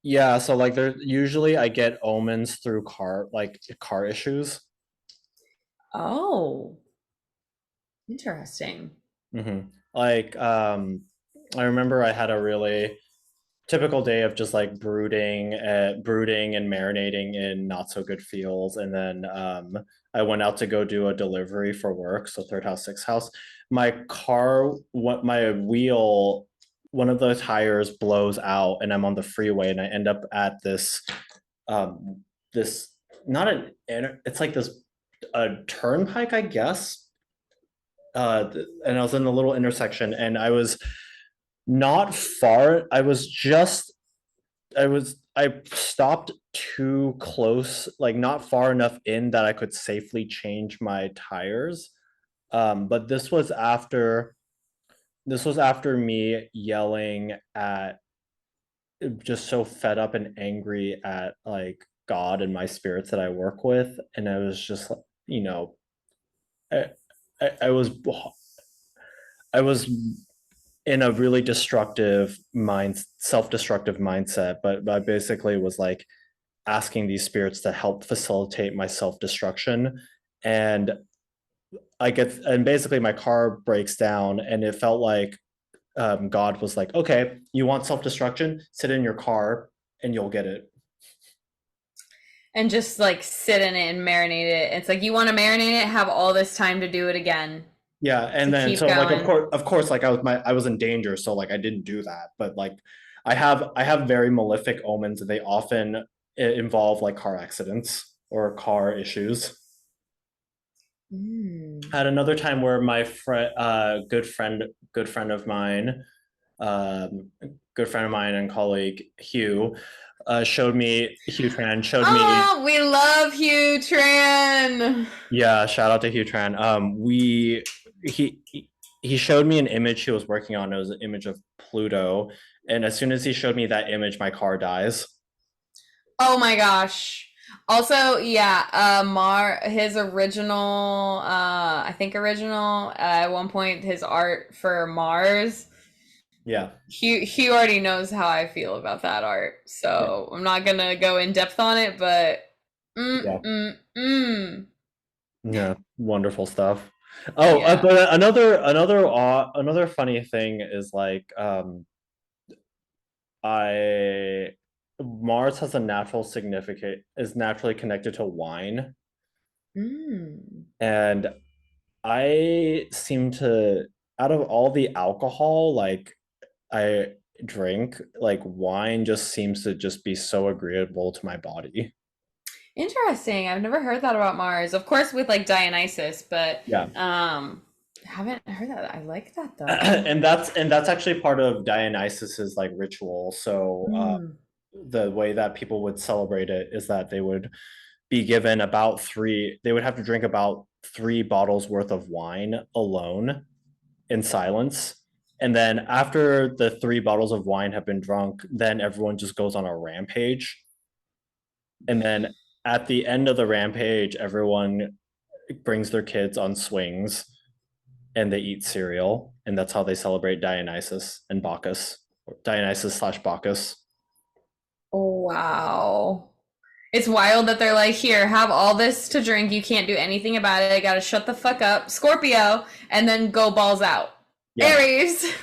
Yeah, so like there usually I get omens through car issues. Oh, interesting. Hmm. Like I remember I had a really typical day of just like brooding and marinating in not so good feels, and then I went out to go do a delivery for work, so third house, sixth house. My car, what my wheel one of the tires blows out and I'm on the freeway and I end up at this this not an it's like this a turnpike, I guess. And I was in a little intersection and I was not far. I stopped too close, like not far enough in that I could safely change my tires. But this was after me yelling at, just so fed up and angry at like God and my spirits that I work with. And I was just, you know, I, I was in a really self-destructive mindset, but I basically was like asking these spirits to help facilitate my self-destruction. And and basically my car breaks down and it felt like God was like, okay, you want self-destruction? Sit in your car and you'll get it. And just like sit in it and marinate it. It's like, you want to marinate it, have all this time to do it again. Yeah, and then so like of course, like I was in danger, so like I didn't do that. But like I have very malefic omens, and they often involve like car accidents or car issues. Had another time where my good friend of mine, good friend of mine and colleague Hugh, showed me Hugh Tran showed me. Oh, we love Hugh Tran. Yeah, shout out to Hugh Tran. He showed me an image he was working on. It was an image of Pluto, and as soon as he showed me that image, my car dies. Oh my gosh. Also, yeah, his original, I think original, at one point, his art for Mars. Yeah. He already knows how I feel about that art, so yeah. I'm not gonna go in depth on it, but yeah, wonderful stuff. Oh, yeah. But another funny thing is like Mars has a natural significant, is naturally connected to wine. And I seem to, out of all the alcohol like I drink, like wine just seems to just be so agreeable to my body. Interesting. I've never heard that about Mars. Of course with like Dionysus, but yeah. Haven't heard that. I like that though. and that's actually part of Dionysus's like ritual. So the way that people would celebrate it is that they would be given they would have to drink about 3 bottles worth of wine alone in silence. And then after the 3 bottles of wine have been drunk, then everyone just goes on a rampage. And then at the end of the rampage, everyone brings their kids on swings and they eat cereal. And that's how they celebrate Dionysus and Bacchus, Dionysus/Bacchus. Oh, wow. It's wild that they're like, here, have all this to drink. You can't do anything about it. I gotta shut the fuck up. Scorpio, and then go balls out. Yeah. Aries.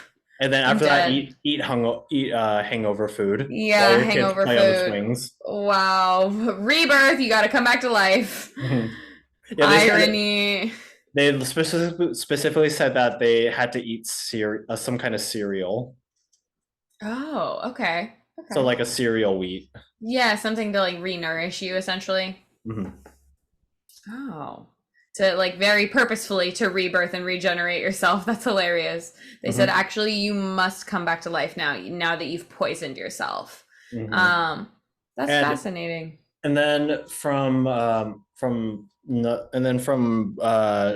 And then after that, eat hangover food. Yeah, hangover food. On the swings. Wow. Rebirth, you gotta come back to life. Yeah, irony. They specifically said that they had to eat some kind of cereal. Oh, okay. So like a cereal wheat. Yeah, something to like re-nourish you essentially. Oh. To like very purposefully to rebirth and regenerate yourself. That's hilarious. They said actually you must come back to life now that you've poisoned yourself. That's fascinating. And then from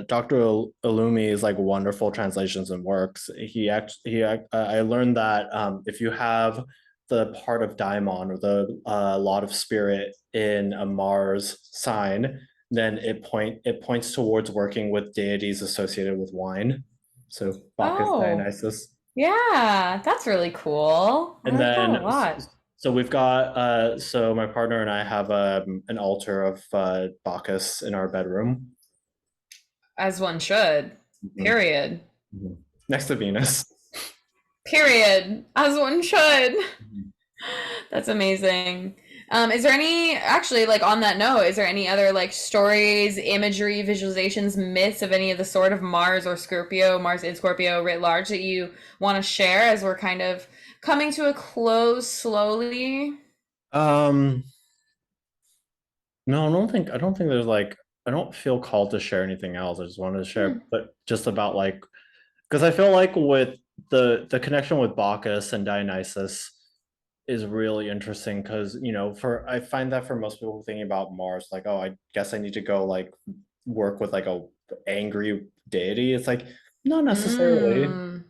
Dr. Ilumi's like wonderful translations and works, I learned that if you have the part of daimon or the lot of spirit in a Mars sign, then it points towards working with deities associated with wine. So Bacchus, Dionysus. Yeah, that's really cool. And then a lot. So we've got so my partner and I have an altar of Bacchus in our bedroom. As one should. Period. Next to Venus. Period. As one should. That's amazing. Is there any, actually, like on that note, is there any other like stories, imagery, visualizations, myths of any of the sort of Mars or Scorpio, Mars in Scorpio writ large that you want to share as we're kind of coming to a close slowly? Um, no, I don't think there's like, I don't feel called to share anything else. I just wanted to Hmm. share, but just about like, because I feel like with the connection with Bacchus and Dionysus is really interesting because, you know, for I find that for most people thinking about Mars, like, oh, I guess I need to go like work with like a angry deity. It's like, not necessarily. Mm.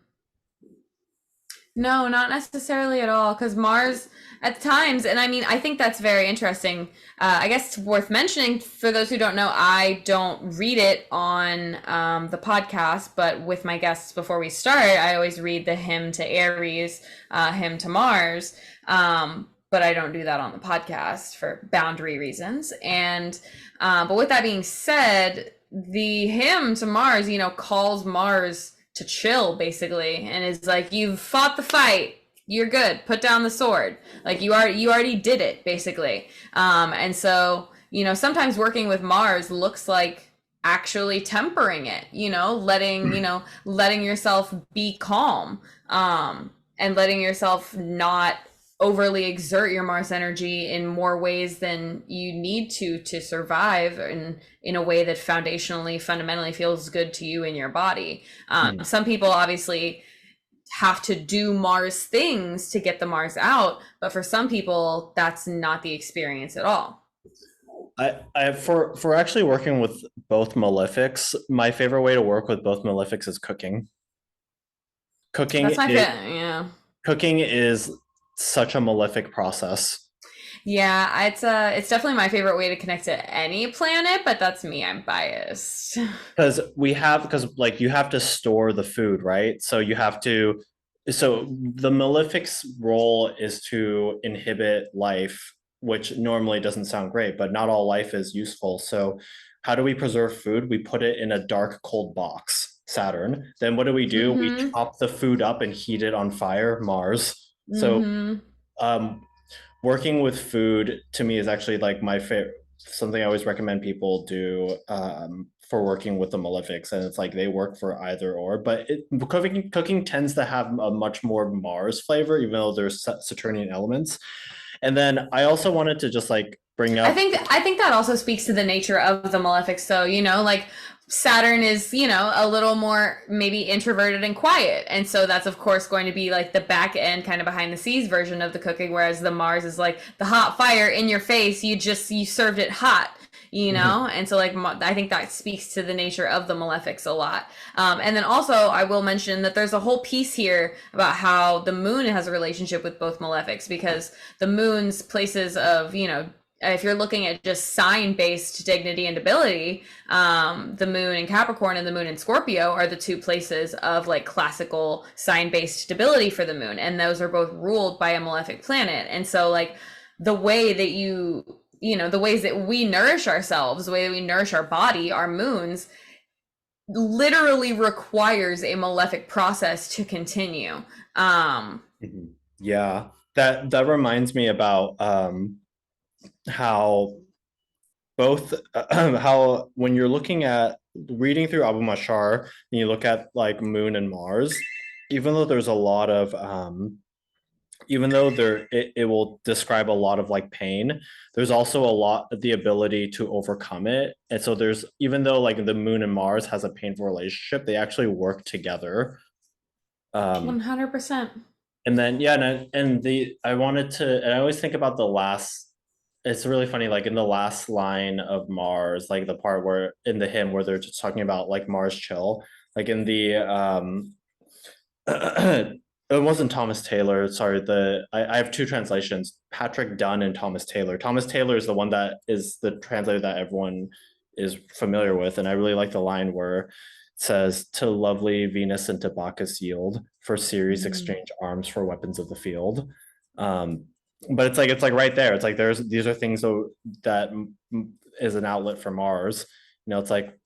No, not necessarily at all. Because Mars, at times, and I mean, I think that's very interesting. I guess it's worth mentioning for those who don't know, I don't read it on the podcast, but with my guests before we start, I always read the hymn to Aries, hymn to Mars. But I don't do that on the podcast for boundary reasons. And but with that being said, the hymn to Mars, calls Mars to chill basically, and is like, you've fought the fight, you're good, put down the sword, like you already did it basically. And so sometimes working with Mars looks like actually tempering it, letting yourself be calm, and letting yourself not overly exert your Mars energy in more ways than you need to survive in a way that fundamentally feels good to you and your body. Hmm. Some people obviously have to do Mars things to get the Mars out, but for some people, that's not the experience at all. I for actually working with both malefics, my favorite way to work with both malefics is cooking. That's Cooking my is fit. Yeah. cooking is such a malefic process Yeah, it's definitely my favorite way to connect to any planet, but that's me. I'm biased. because like you have to store the food, right? So you have to so the malefic's role is to inhibit life, which normally doesn't sound great, but not all life is useful. So how do we preserve food? We put it in a dark, cold box, Saturn. Then what do? We Mm-hmm. chop the food up and heat it on fire, Mars. So Mm-hmm. um working with food to me is actually like my favorite, something I always recommend people do for working with the malefics, and it's like they work for either or, but cooking tends to have a much more Mars flavor, even though there's Saturnian elements. And then I also wanted to just like bring I up. think I think that also speaks to the nature of the malefics. So, like Saturn is, a little more maybe introverted and quiet. And so that's of course going to be like the back end kind of behind the scenes version of the cooking, whereas the Mars is like the hot fire in your face. You served it hot. And so like I think that speaks to the nature of the malefics a lot. And then also I will mention that there's a whole piece here about how the moon has a relationship with both malefics, because the moon's places of, if you're looking at just sign-based dignity and ability, the moon in Capricorn and the moon in Scorpio are the two places of like classical sign-based stability for the moon, and those are both ruled by a malefic planet. And so like the way that the ways that we nourish ourselves, the way that we nourish our body, our moons, literally requires a malefic process to continue. Yeah, that reminds me about how both how when you're looking at reading through Abu Mashar and you look at like Moon and Mars, even though there's a lot of even though it will describe a lot of like pain, there's also a lot of the ability to overcome it. And so there's, even though like the Moon and Mars has a painful relationship, they actually work together. 100%. And then yeah, and the I wanted to, and I always think about the last, it's really funny, like in the last line of Mars, like the part where in the hymn where they're just talking about like Mars chill, like in the it wasn't Thomas Taylor, sorry, I have two translations, Patrick Dunn and Thomas Taylor. Thomas Taylor is the one that is the translator that everyone is familiar with, and I really like the line where it says, to lovely Venus and to Bacchus yield, for Ceres exchange arms for weapons of the field. But it's like right there, it's like there's these are things that is an outlet for Mars. It's like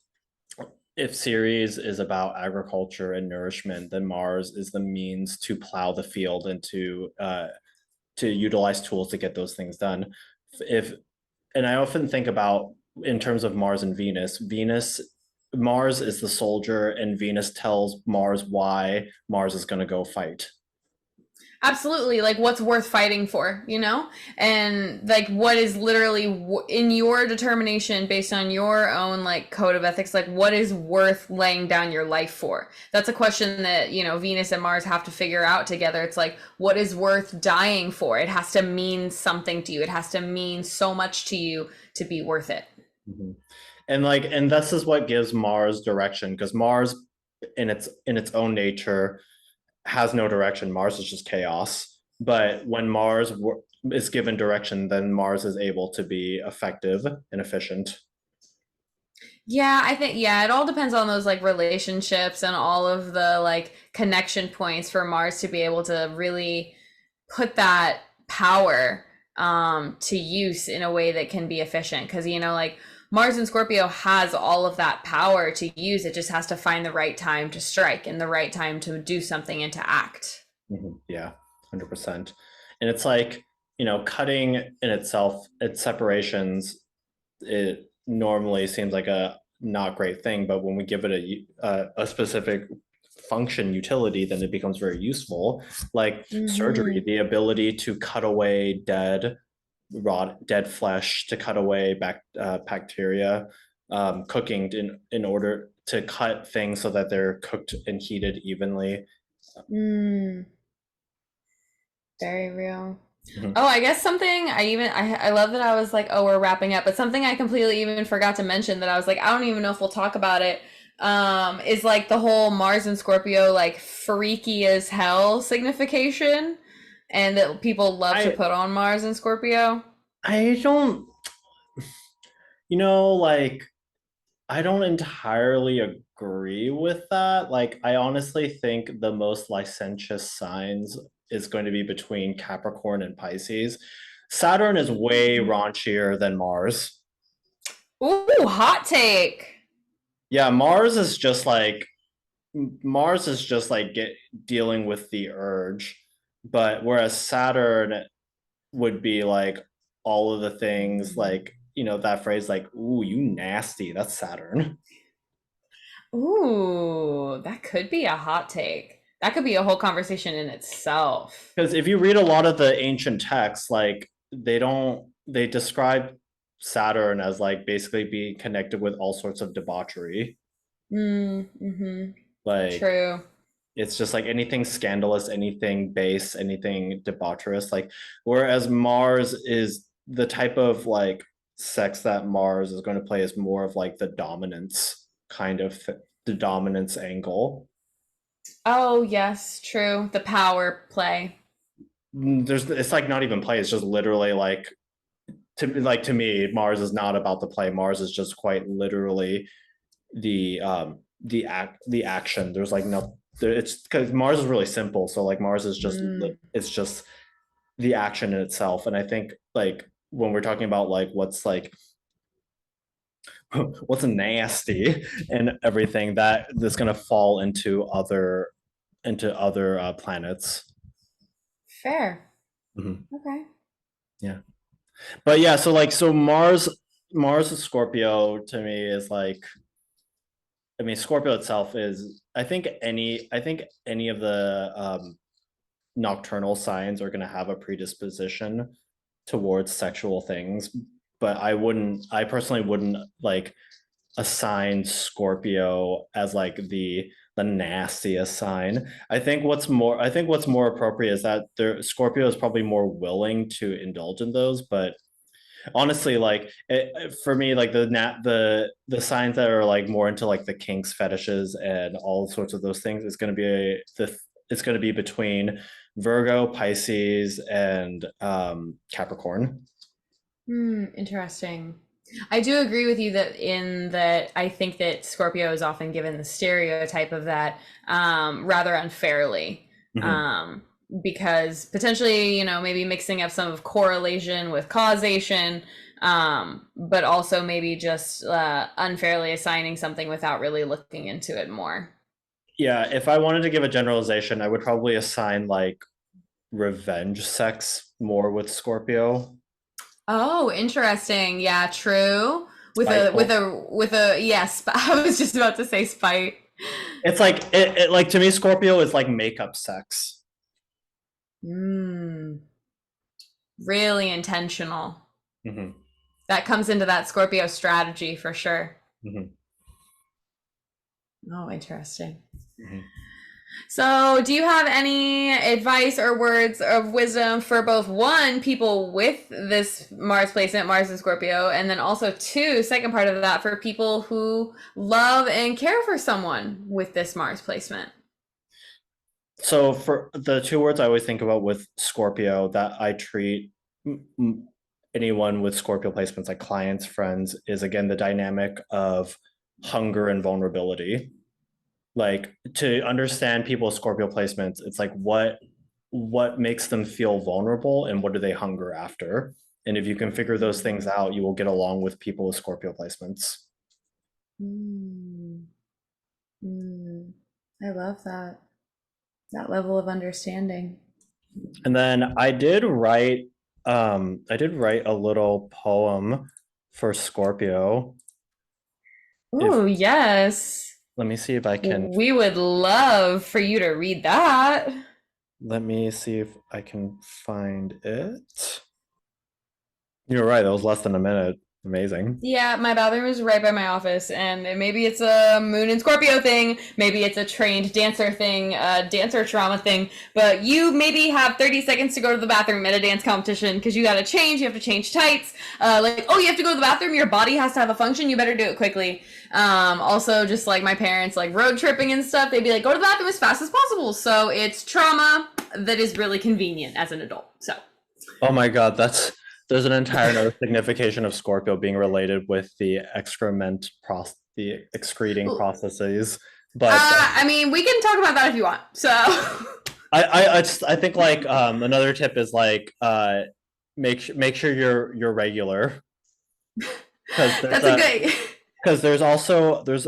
if Ceres is about agriculture and nourishment, then Mars is the means to plow the field and to utilize tools to get those things done. if and I often think about in terms of Mars and Venus. Mars is the soldier, and Venus tells Mars why Mars is going to go fight. Absolutely, like what's worth fighting for, you know? And like what is literally in your determination based on your own like code of ethics, like what is worth laying down your life for? That's a question that, you know, Venus and Mars have to figure out together. It's like what is worth dying for? It has to mean something to you. It has to mean so much to you to be worth it. Mm-hmm. And this is what gives Mars direction, because Mars in its own nature has no direction. Mars is just chaos. But when Mars is given direction, then Mars is able to be effective and efficient. Yeah, I think, yeah, it all depends on those like relationships and all of the like connection points for Mars to be able to really put that power to use in a way that can be efficient. Because, you know, like Mars and Scorpio has all of that power to use. It just has to find the right time to strike and the right time to do something and to act. Mm-hmm. Yeah, 100%. And it's like, you know, cutting in itself, its separations, it normally seems like a not great thing, but when we give it a specific function utility, then it becomes very useful. Like surgery, the ability to cut away dead flesh, to cut away bacteria, cooking in order to cut things so that they're cooked and heated evenly. Very real. Mhm. Oh, I guess something I love that I was like, oh, we're wrapping up, but something I completely even forgot to mention that I was like, I don't even know if we'll talk about it, is like the whole Mars and Scorpio like freaky as hell signification, and that people love to put on Mars and Scorpio. I don't, like, I don't entirely agree with that. Like, I honestly think the most licentious signs is going to be between Capricorn and Pisces. Saturn is way raunchier than Mars. Ooh, hot take. Yeah, Mars is just like dealing with the urge, but whereas Saturn would be like all of the things, like, that phrase, like, ooh, you nasty, that's Saturn. Ooh, that could be a hot take. That could be a whole conversation in itself. Because if you read a lot of the ancient texts, like, they describe Saturn as like basically being connected with all sorts of debauchery. Mm-hmm. Like, True. it's just like anything scandalous, anything base, anything debaucherous. Like, whereas Mars is the type of like sex that Mars is going to play is more of like the dominance kind of the dominance angle. Oh, yes, true. The power play. It's like not even play, it's just literally like, to me, Mars is not about the play. Mars is just quite literally the action. There's like no it's because Mars is really simple. So like Mars is just it's just the action in itself. And I think like when we're talking about like what's nasty and everything, that's gonna fall into other planets. Fair. Mhm. Okay. Yeah. But yeah, so Mars Scorpio to me is like, I mean, Scorpio itself is, I think any of the nocturnal signs are going to have a predisposition towards sexual things, but I personally wouldn't like assign Scorpio as like the nastiest sign. I think what's more appropriate is that Scorpio is probably more willing to indulge in those, but honestly, like for me, like the signs that are like more into like the kinks, fetishes, and all sorts of those things, it's going to be between Virgo, Pisces, and Capricorn. Interesting. I do agree with you that I think that Scorpio is often given the stereotype of that rather unfairly. Mhm. Um, because potentially, you know, maybe mixing up some of correlation with causation, but also maybe just unfairly assigning something without really looking into it more. Yeah, if I wanted to give a generalization, I would probably assign like revenge sex more with Scorpio. Oh, interesting. Yeah, true. Spiteful. With a yes, I was just about to say spite. It's like it like to me, Scorpio is like makeup sex. Mm, really intentional. Hmm. That comes into that Scorpio strategy for sure. Hmm. Oh, interesting. Hmm. So, do you have any advice or words of wisdom for both one, people with this Mars placement, Mars and Scorpio, and then also two, second part of that, for people who love and care for someone with this Mars placement? So for the two words I always think about with Scorpio that I treat anyone with Scorpio placements like clients, friends, is again the dynamic of hunger and vulnerability. Like to understand people's Scorpio placements, it's like what makes them feel vulnerable and what do they hunger after? And if you can figure those things out, you will get along with people with Scorpio placements. Mm, mm. I love that level of understanding. And then I did write a little poem for Scorpio. If Oh, yes. let me see if I can We would love for you to read that. let me see if I can find it. You're right, that was less than a minute. Amazing. Yeah, my bathroom is right by my office, and maybe it's a Moon and Scorpio thing, maybe it's a trained dancer thing, dancer trauma thing, but you maybe have 30 seconds to go to the bathroom at a dance competition because you gotta change, you have to change tights. Like, oh, you have to go to the bathroom, your body has to have a function, you better do it quickly. Also, just like my parents, like road tripping and stuff, they'd be like, go to the bathroom as fast as possible. So it's trauma that is really convenient as an adult. So. Oh my God, there's an entire other signification of Scorpio being related with the the excreting processes. But I mean, we can talk about that if you want. So. I think like another tip is like make sure you're regular because That's a good. there's also there's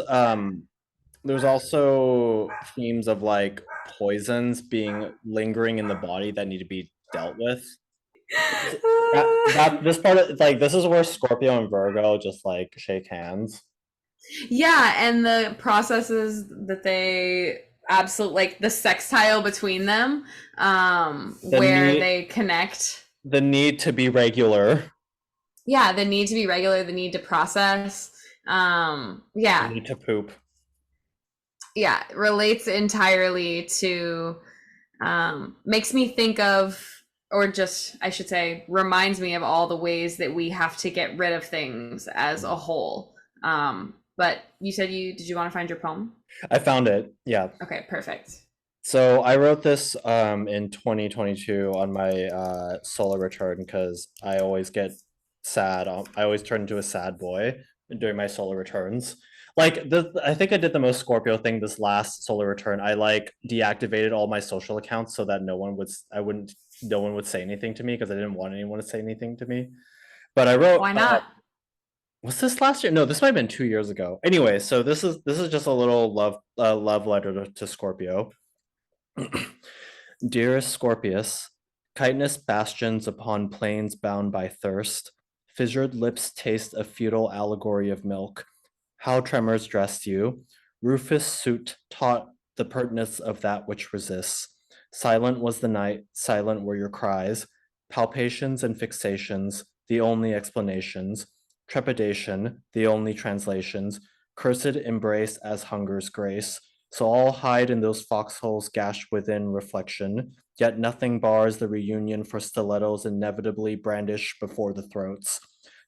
also themes of like poisons being lingering in the body that need to be dealt with. That this part of like this is where Scorpio and Virgo just like shake hands. Yeah, and the processes that they absolutely like the sextile between them, The where need they connect. the need to be regular, Yeah, the need to be regular, the need to process. the Yeah, need to poop. yeah, relates entirely to makes me think of, or just I should say reminds me of all the ways that we have to get rid of things as a whole. But you said you want to find your poem? I found it. Yeah. Okay, perfect. So I wrote this in 2022 on my solar return because I always get sad. I always turn into a sad boy during my solar returns. Like I think I did the most Scorpio thing this last solar return. I like deactivated all my social accounts so that no one would say anything to me because I didn't want anyone to say anything to me. But I wrote Why not? was this last year? No, this might have been 2 years ago. Anyway, so this is just a little love letter to Scorpio. Dearest Scorpius, chitinous bastions upon plains bound by thirst, fissured lips taste a futile allegory of milk. How tremors dressed you, Rufus suit taught the pertness of that which resists. Silent was the night, silent were your cries, palpations and fixations, the only explanations, trepidation, the only translations, cursed embrace as hunger's grace. So all hide in those foxholes gashed within reflection, yet nothing bars the reunion for stilettos inevitably brandished before the throats.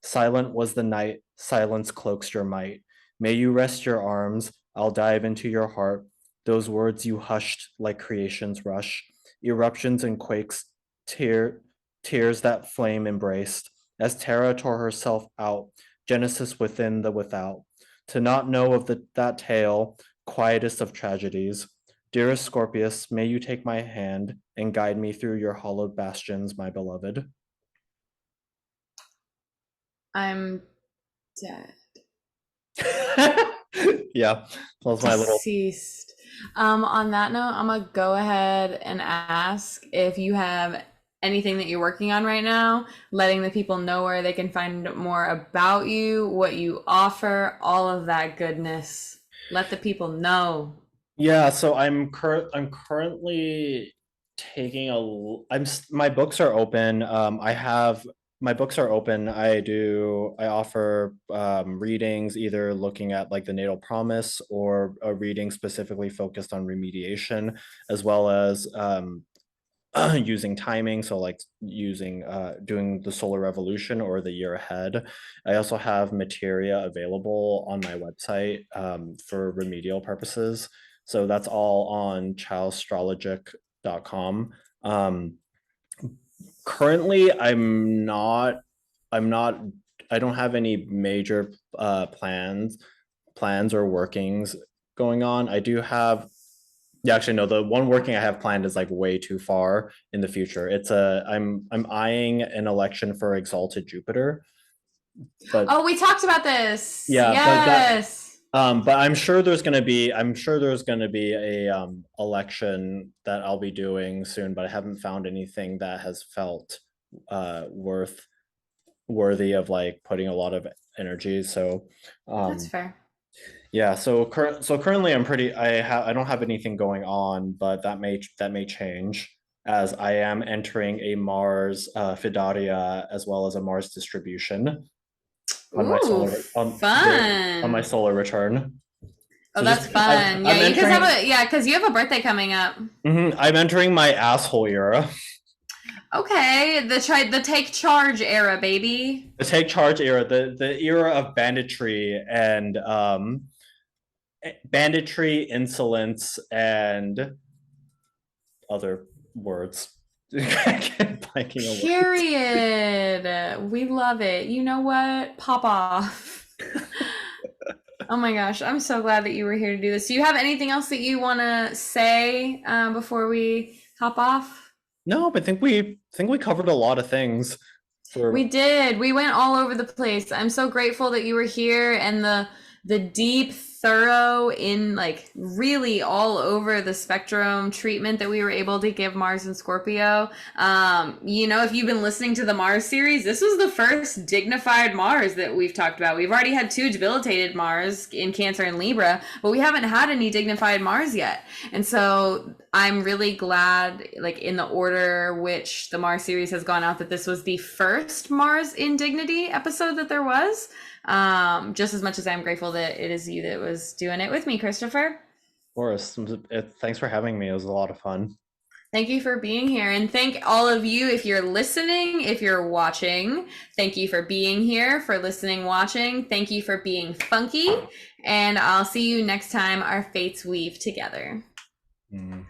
Silent was the night, silence cloaks your might. May you rest your arms, I'll dive into your heart, those words you hushed like creation's rush, eruptions and quakes, tears that flame embraced, as Terra tore herself out, Genesis within the without. To not know of that tale, quietest of tragedies. Dearest Scorpius, may you take my hand and guide me through your hollowed bastions, my beloved. I'm dead. Yeah, that was my little. Deceased. On that note, I'm gonna go ahead and ask if you have anything that you're working on right now, letting the people know where they can find more about you, what you offer, all of that goodness. Let the people know. Yeah, so I'm currently taking my books are open. I have my books are open. I offer readings, either looking at like the natal promise or a reading specifically focused on remediation, as well as using timing, so like using doing the solar revolution or the year ahead. I also have materia available on my website for remedial purposes, so that's all on chowstrologic.com. Currently I'm not I don't have any major plans or workings going on. I do have, yeah, actually, no. The one working I have planned is like way too far in the future. I'm eyeing an election for exalted Jupiter, but Oh, we talked about this. yeah, Yes. but I'm sure there's gonna be a election that I'll be doing soon, but I haven't found anything that has felt worthy of like putting a lot of energy. So That's um fair. yeah, so currently I don't have anything going on, but that may change as I am entering a Mars Fidaria as well as a Mars distribution on my Ooh, on my fun. solar return. Oh, So just that's fun. Yeah, I'm you guys have entering, a yeah, because you have a birthday coming up. I'm entering my asshole era. Okay, the take charge era, baby. The take charge era, the era of banditry, insolence, and other words. Blanking on words. Period. We love it. You know what? Pop off. Oh my gosh, I'm so glad that you were here to do this. Do you have anything else that you want to say before we hop off? No, but think we covered a lot of things. We For did. We went all over the place. I'm so grateful that you were here and the deep, thorough in like really all over the spectrum treatment that we were able to give Mars and Scorpio. You know, if you've been listening to the Mars series, this was the first dignified Mars that we've talked about. We've already had two debilitated Mars in Cancer and Libra, but we haven't had any dignified Mars yet. And so I'm really glad, like in the order which the Mars series has gone out, that this was the first Mars in Dignity episode that there was. Just as much as I'm grateful that it is you that was doing it with me, Christopher. Boris, thanks for having me. It was a lot of fun. Thank you for being here. And thank all of you if you're listening, if you're watching. Thank you for being here, for listening, watching. Thank you for being funky. And I'll see you next time our fates weave together. Mm.